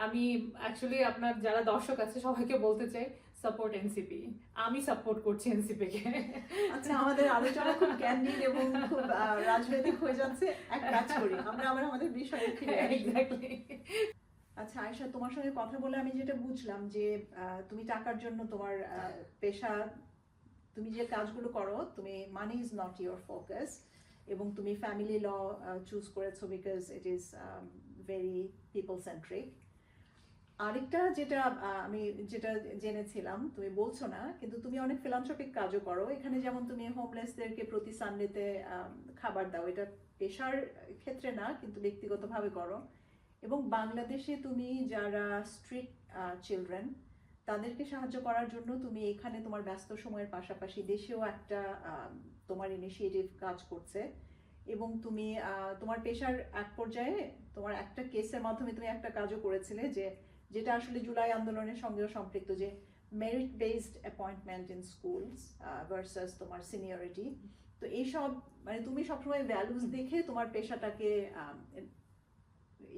আমি অ্যাকচুয়ালি আপনার যারা দর্শক আছে সবাইকে বলতে চাই, সাপোর্ট এনসিপি, আমি সাপোর্ট করছি এনসিপি কে।
আচ্ছা, আমাদের আলোচনা খুব ক্যান্ডিড এবং খুব রাজনৈতিক হয়ে যাচ্ছে, এক কাজ করি আমরা আবার আমাদের বিষয়ে ফিরে আসি।
এক্স্যাক্টলি।
আচ্ছা আয়েশা, তোমার সঙ্গে কথা বলে আমি যেটা বুঝলাম যে তুমি টাকার জন্য তোমার পেশা, তুমি যে কাজগুলো করো, তুমি money is not your focus, এবং তুমি ফ্যামিলি ল চুজ করেছো because it is very people centric. আরেকটা যেটা আমি যেটা জেনেছিলাম, তুমি বলছো না কিন্তু তুমি অনেক ফিলান্থ্রপিক কাজও করো এখানে, যেমন তুমি হোমলেসদেরকে প্রতি সানডেতে খাবার দাও, এটা পেশার ক্ষেত্রে না কিন্তু ব্যক্তিগতভাবে করো। এবং বাংলাদেশে তুমি যারা স্ট্রিট চিলড্রেন তাদেরকে সাহায্য করার জন্য তুমি এখানে তোমার ব্যস্ত সময়ের পাশাপাশি দেশেও একটা তোমার ইনিশিয়েটিভ কাজ করছে। এবং তুমি তোমার পেশার এক পর্যায়ে তোমার একটা কেসের মাধ্যমে তুমি একটা কাজও করেছিলে, যে যেটা আসলে জুলাই আন্দোলনের সঙ্গেও সম্পৃক্ত, যে merit based appointment in schools versus তোমার সিনিয়রিটি। তো এইসব মানে তুমি সবসময় ভ্যালুস দেখে তোমার পেশাটাকে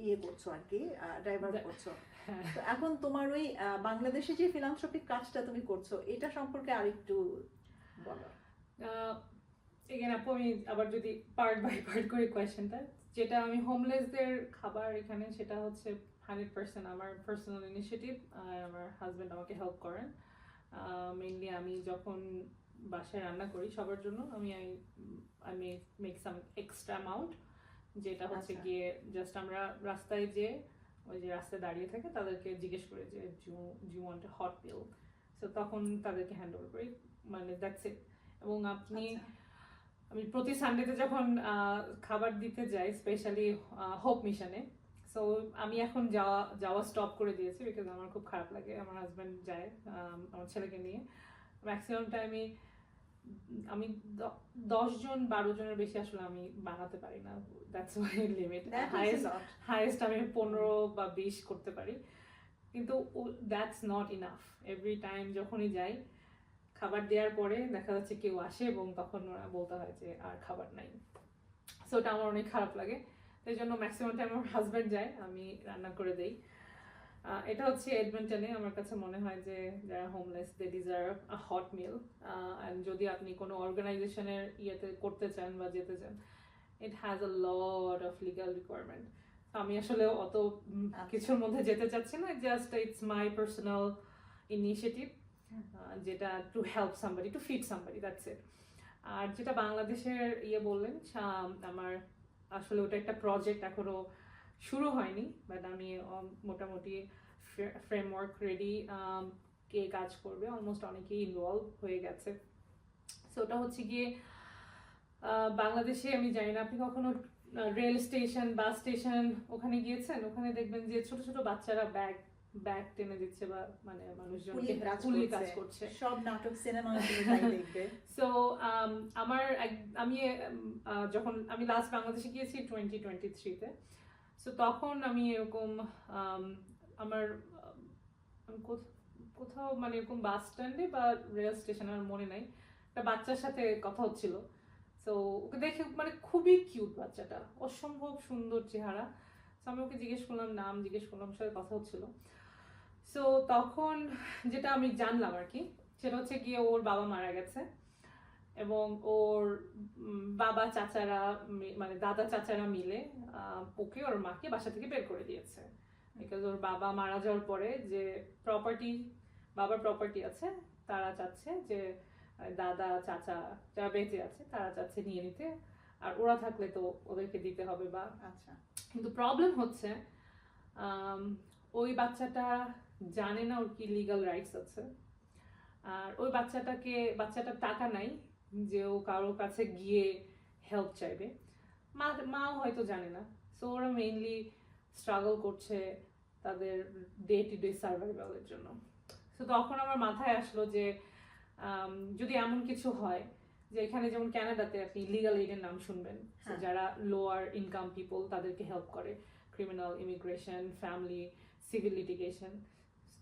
ইয়ে করছো আর কি, ডাইভার্ট করছো। তো এখন তোমার ওই বাংলাদেশে যে ফিলান্থ্রপিক কাজটা তুমি করছো, এটা সম্পর্কে আরেকটু বলো।
এখানে আপু আমি আবার যদি পার্ট বাই পার্ট করে কোয়েশ্চেনটা, যেটা আমি হোমলেসদের খাবার এখানে, সেটা হচ্ছে 100% আমার পার্সোনাল ইনিশিয়েটিভ, আর আমার হাজব্যান্ড আমাকে হেল্প করেন। মেইনলি আমি যখন বাসায় রান্না করি সবার জন্য, আমি মেক সাম এক্সট্রা অ্যামাউন্ট, যেটা হচ্ছে
আচ্ছা।
গিয়ে জাস্ট আমরা রাস্তায় যে ওই যে রাস্তায় দাঁড়িয়ে থাকে তাদেরকে জিজ্ঞেস করে যে do want a hot meal, so তখন তাদেরকে হ্যান্ড ওভার করি, মানে দ্যাটস ইট। এবং আপনি
আচ্ছা।
আমি প্রতি সানডেতে যখন খাবার দিতে যাই, স্পেশালি হোপ মিশনে, সো আমি এখন যাওয়া স্টপ করে দিয়েছি বিকজ আমার খুব খারাপ লাগে। আমার হাজব্যান্ড যায় আমার ছেলেকে নিয়ে, ম্যাক্সিমাম টাইমে আমি 10 জন 12 জনের বেশি আসলে আমি বানাতে পারি না, দ্যাটস মাই লিমিট। হাইয়েস্ট আমি 15 বা 20 করতে পারি, কিন্তু that's not enough. Every time যখনই যাই খাবার দেওয়ার পরে দেখা যাচ্ছে কেউ আসে এবং তখন ওরা বলতে হয় যে আর খাবার নাই, সো ওটা আমার অনেক খারাপ লাগে। তাই জন্য ম্যাক্সিমাম টাইম আমার হাজব্যান্ড যায়, আমি রান্না করে দেই। এটা হচ্ছে এডমন্টনে আমার কাছে মনে হয় যে যারা homeless they deserve a hot meal. যদি আপনি কোনো অর্গানাইজেশনের ইয়েতে করতে চান বা যেতে চান, it has a lot of legal requirement. আমি আসলে অত কিছুর মধ্যে যেতে চাচ্ছি না, just it's my personal initiative, যেটা to help somebody, to feed somebody, that's it. আর যেটা বাংলাদেশের ইয়ে বললেন, আমার আসলে ওটা একটা প্রজেক্ট, এখনো শুরু হয়নি, বাট আমি মোটামুটি ফ্রেমওয়ার্ক রেডি, কে কাজ করবে, অলমোস্ট অনেকেই ইনভলভ হয়ে গেছে। সো ওটা হচ্ছে গিয়ে বাংলাদেশে, আমি জানি না আপনি কখনো রেল স্টেশন, বাস স্টেশন ওখানে গিয়েছেন, ওখানে দেখবেন যে ছোট ছোট বাচ্চারা ব্যাগ টেনে দিচ্ছে, বা মানে মানুষজনকে কুলি কাজ করছে,
সব নাটক সিনেমা তাই দেখবে।
সো আমি যখন আমি লাস্ট বাংলাদেশে গিয়েছি 2023-তে, সো তখন আমি এরকম আমার কোথাও মানে এরকম বাস স্ট্যান্ডে বা রেল স্টেশনে, আমার মনে নাই, একটা বাচ্চার সাথে কথা হচ্ছিল। সো ওকে দেখে মানে খুবই কিউট বাচ্চাটা, অসম্ভব সুন্দর চেহারা। সো আমি ওকে জিজ্ঞেস করলাম, নাম জিজ্ঞেস করলাম, সাথে কথা হচ্ছিল। সো তখন যেটা আমি জানলাম আর কি, সেটা হচ্ছে গিয়ে ওর বাবা মারা গেছে, এবং ওর বাবা চাচারা মানে দাদা চাচারা মিলে ওকে ওর মাকে বাসা থেকে বের করে দিয়েছে, বিকজ ওর বাবা মারা যাওয়ার পরে যে বাবার প্রপার্টি আছে, তারা চাচ্ছে যে দাদা চাচা যারা বেঁচে আছে তারা চাচ্ছে নিয়ে নিতে, আর ওরা থাকলে তো ওদেরকে দিতে হবে বা।
আচ্ছা।
কিন্তু প্রবলেম হচ্ছে ওই বাচ্চাটা জানে না ওর কি লিগাল রাইটস আছে, আর ওই বাচ্চাটার টাকা নাই যে ও কারোর কাছে গিয়ে হেল্প চাইবে, মাও হয়তো জানে না। সো ওরা মেইনলি স্ট্রাগল করছে তাদের ডে টু ডে সার্ভাইভালের জন্য। সো তখন আমার মাথায় আসলো যে যদি এমন কিছু হয় যে এখানে যেমন কানাডাতে আপনি লিগাল এইডের নাম শুনবেন, যারা লোয়ার ইনকাম পিপল তাদেরকে হেল্প করে, criminal, immigration, family, civil litigation,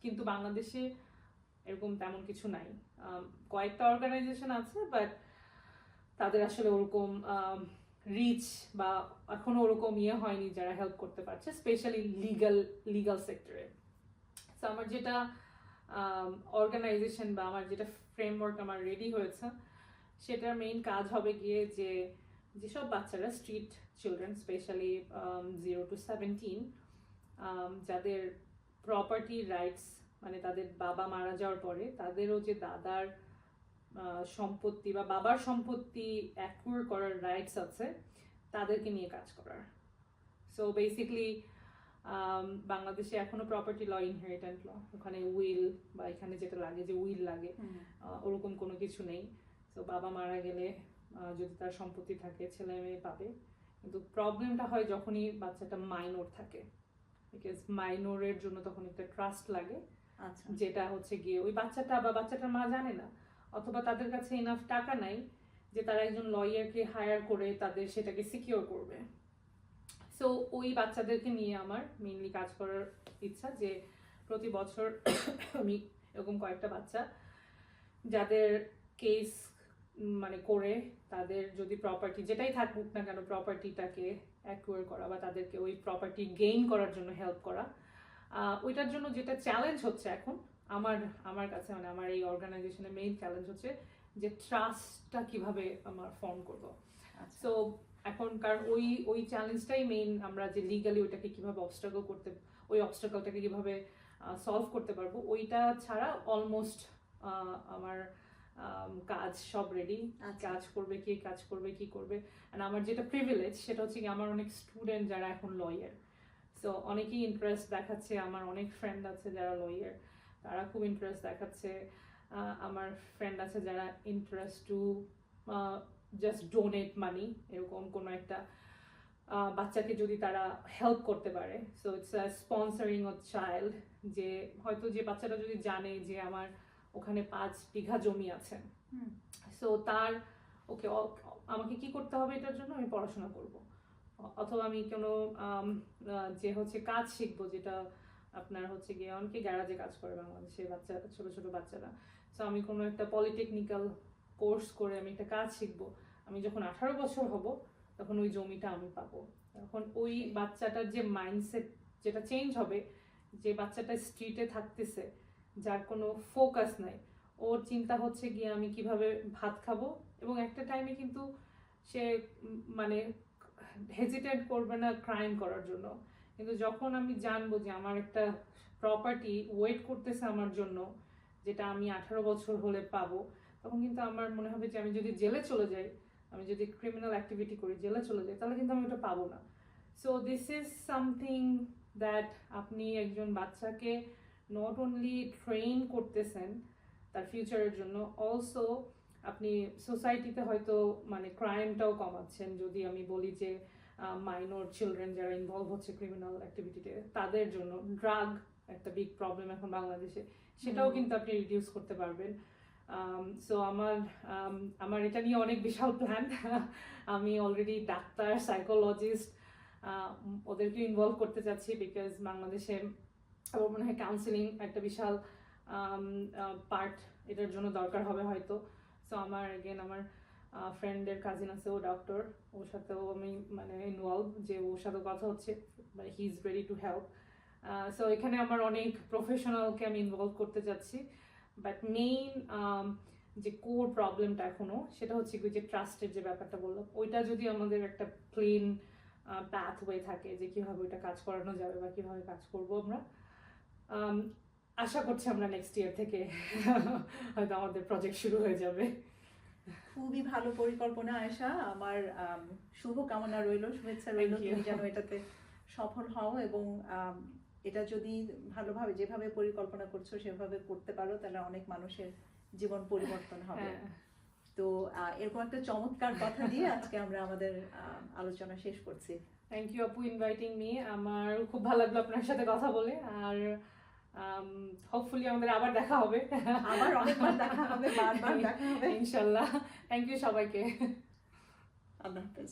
কিন্তু বাংলাদেশে এরকম তেমন কিছু নাই। কয়েকটা অর্গানাইজেশন আছে, বাট তাদের আসলে ওরকম রিচ বা এখনো ওরকম ইয়ে হয়নি যারা হেল্প করতে পারছে, স্পেশালি লিগাল সেক্টরে। সো আমার যেটা অর্গানাইজেশন বা আমার যেটা ফ্রেমওয়ার্ক আমার রেডি হয়েছে, সেটার মেইন কাজ হবে গিয়ে যেসব বাচ্চারা স্ট্রিট চিলড্রেন, স্পেশালি 0 to 17, যাদের প্রপার্টি রাইটস মানে তাদের বাবা মারা যাওয়ার পরে তাদেরও যে দাদার সম্পত্তি বা বাবার সম্পত্তি অ্যাকুয়ার করার রাইটস আছে তাদেরকে নিয়ে কাজ করার। সো বেসিকলি বাংলাদেশে এখনো প্রপার্টি ল ইনহেরিটেন্ট ল, ওখানে উইল বা এখানে যেটা লাগে যে উইল লাগে ওরকম কোনো কিছু নেই। তো বাবা মারা গেলে যদি তার সম্পত্তি থাকে ছেলে মেয়ে পাবে, কিন্তু প্রবলেমটা হয় যখনই বাচ্চাটা মাইনর থাকে, বিকজ মাইনরের জন্য তখন একটা ট্রাস্ট লাগে,
আচ্ছা
যেটা হচ্ছে গিয়ে ওই বাচ্চাটা বা বাচ্চাটার মা জানে না, অথবা তাদের কাছে এনাফ টাকা নাই যে তারা একজন লয়ারকে হায়ার করে তাদের সেটাকে সিকিউর করবে। সো ওই বাচ্চাদেরকে নিয়ে আমার মেইনলি কাজ করার ইচ্ছা, যে প্রতি বছর আমি এরকম কয়েকটা বাচ্চা যাদের কেস মানে করে তাদের যদি প্রপার্টি যেটাই থাকুক না কেন প্রপার্টিটাকে অ্যাকুয়ার করা বা তাদেরকে ওই প্রপার্টি গেইন করার জন্য হেল্প করা। ওইটার জন্য যেটা চ্যালেঞ্জ হচ্ছে এখন আমার কাছে মানে আমার এই অর্গানাইজেশনের মেইন চ্যালেঞ্জ হচ্ছে যে ট্রাস্টটা কিভাবে আমার ফর্ম করবো। সো এখনকার ওই চ্যালেঞ্জটাই মেইন, আমরা যে লিগালি ওইটাকে কিভাবে ওই অবস্টাকলটাকে কিভাবে সলভ করতে পারবো, ওইটা ছাড়া অলমোস্ট আমার কাজ সব রেডি। কাজ করবে কি করবে and আমার যেটা প্রিভিলেজ সেটা হচ্ছে কি আমার অনেক স্টুডেন্ট যারা এখন লয়ার, সো অনেকেই ইন্টারেস্ট দেখাচ্ছে। আমার অনেক ফ্রেন্ড আছে যারা লয়ার, তারা খুব ইন্টারেস্ট দেখাচ্ছে। আমার ফ্রেন্ড আছে যারা ইন্টারেস্ট টু জাস্ট ডোনেট মানি, এরকম কোনো একটা বাচ্চাকে যদি তারা হেল্প করতে পারে। So it's sponsoring of child, যে হয়তো যে বাচ্চাটা যদি জানে যে আমার ওখানে 5 বিঘা জমি আছে, সো তার ওকে আমাকে কি করতে হবে এটার জন্য, আমি পড়াশোনা করব, অথবা আমি কোনো যে হচ্ছে কাজ শিখবো, যেটা আপনার হচ্ছে গিয়ে অনেকে গ্যারাজে কাজ করে বাংলাদেশে বাচ্চা ছোট ছোট বাচ্চারা। সো আমি কোনো একটা পলিটেকনিক্যাল কোর্স করে আমি একটা কাজ শিখবো, আমি যখন 18 বছর হব তখন ওই জমিটা আমি পাবো। তখন ওই বাচ্চাটার যে মাইন্ডসেট যেটা চেঞ্জ হবে, যে বাচ্চাটা স্ট্রিটে থাকতেছে যার কোনো ফোকাস নাই, ওর চিন্তা হচ্ছে গিয়ে আমি কিভাবে ভাত খাবো, এবং একটা টাইমে কিন্তু সে মানে হেজিটেট করবে না ক্রাইম করার জন্য। কিন্তু যখন আমি জানবো যে আমার একটা প্রপার্টি ওয়েট করতেছে আমার জন্য, যেটা আমি 18 বছর হলে পাবো, তখন কিন্তু আমার মনে হবে যে আমি যদি জেলে চলে যাই, আমি যদি ক্রিমিনাল অ্যাক্টিভিটি করি জেলে চলে যাই, তাহলে কিন্তু আমি ওটা পাবো না। So this is something that আপনি একজন বাচ্চাকে নট অনলি ট্রেন করতেছেন তার ফিউচারের জন্য, অলসো আপনি সোসাইটিতে হয়তো মানে ক্রাইমটাও কমাচ্ছেন। যদি আমি বলি যে মাইনর চিলড্রেন যারা ইনভলভ হচ্ছে ক্রিমিনাল অ্যাক্টিভিটিতে, তাদের জন্য ড্রাগ একটা বিগ প্রবলেম এখন বাংলাদেশে, সেটাও কিন্তু আপনি রিডিউস করতে পারবেন। সো আমার এটা নিয়ে অনেক বিশাল প্ল্যান। আমি অলরেডি ডাক্তার, সাইকোলজিস্ট ওদেরকে ইনভলভ করতে চাচ্ছি, বিকজ বাংলাদেশে আমার মনে হয় কাউন্সিলিং একটা বিশাল পার্ট এটার জন্য দরকার হবে হয়তো। সো আমার ফ্রেন্ডের কাজিন আছে, ও ডক্টর, ওর সাথেও আমি মানে ইনভলভ, যে ওর সাথে কথা হচ্ছে, মানে he is ready to help. So এখানে আমার অনেক প্রফেশনালকে আমি ইনভলভ করতে চাচ্ছি, বাট মেইন যে কোর প্রবলেমটা এখনো সেটা হচ্ছে কি যে ট্রাস্টের যে ব্যাপারটা বললাম, ওইটা যদি আমাদের একটা প্লেন পাথওয়ে থাকে যে কিভাবে ওইটা কাজ করানো যাবে বা কিভাবে কাজ করবো আমরা, আশা করছি আমরা নেক্সট ইয়ার থেকে হয়তো আমাদের প্রজেক্ট শুরু হয়ে যাবে।
খুবই ভালো পরিকল্পনা আয়েশা, আমার শুভ কামনা রইল, শুভেচ্ছা রইল, তুমি যেন এটাতে সফল হও, এবং এটা যদি ভালোভাবে যেভাবে পরিকল্পনা করছো সেভাবে করতে পারো, তাহলে অনেক মানুষের জীবন পরিবর্তন হবে। তো এরকম একটা চমৎকার কথা দিয়ে আজকে আমরা আমাদের আলোচনা শেষ করছি।
থ্যাংক ইউ আপু ইনভাইটিং মি, আমার খুব ভালো লাগলো আপনার সাথে কথা বলে, আর হোপফুলি আমাদের আবার দেখা হবে,
আবার অনেকবার দেখা হবে, বারবার দেখা হবে
ইনশাআল্লাহ। থ্যাংক ইউ সবাইকে,
আল্লাহ হাফেজ।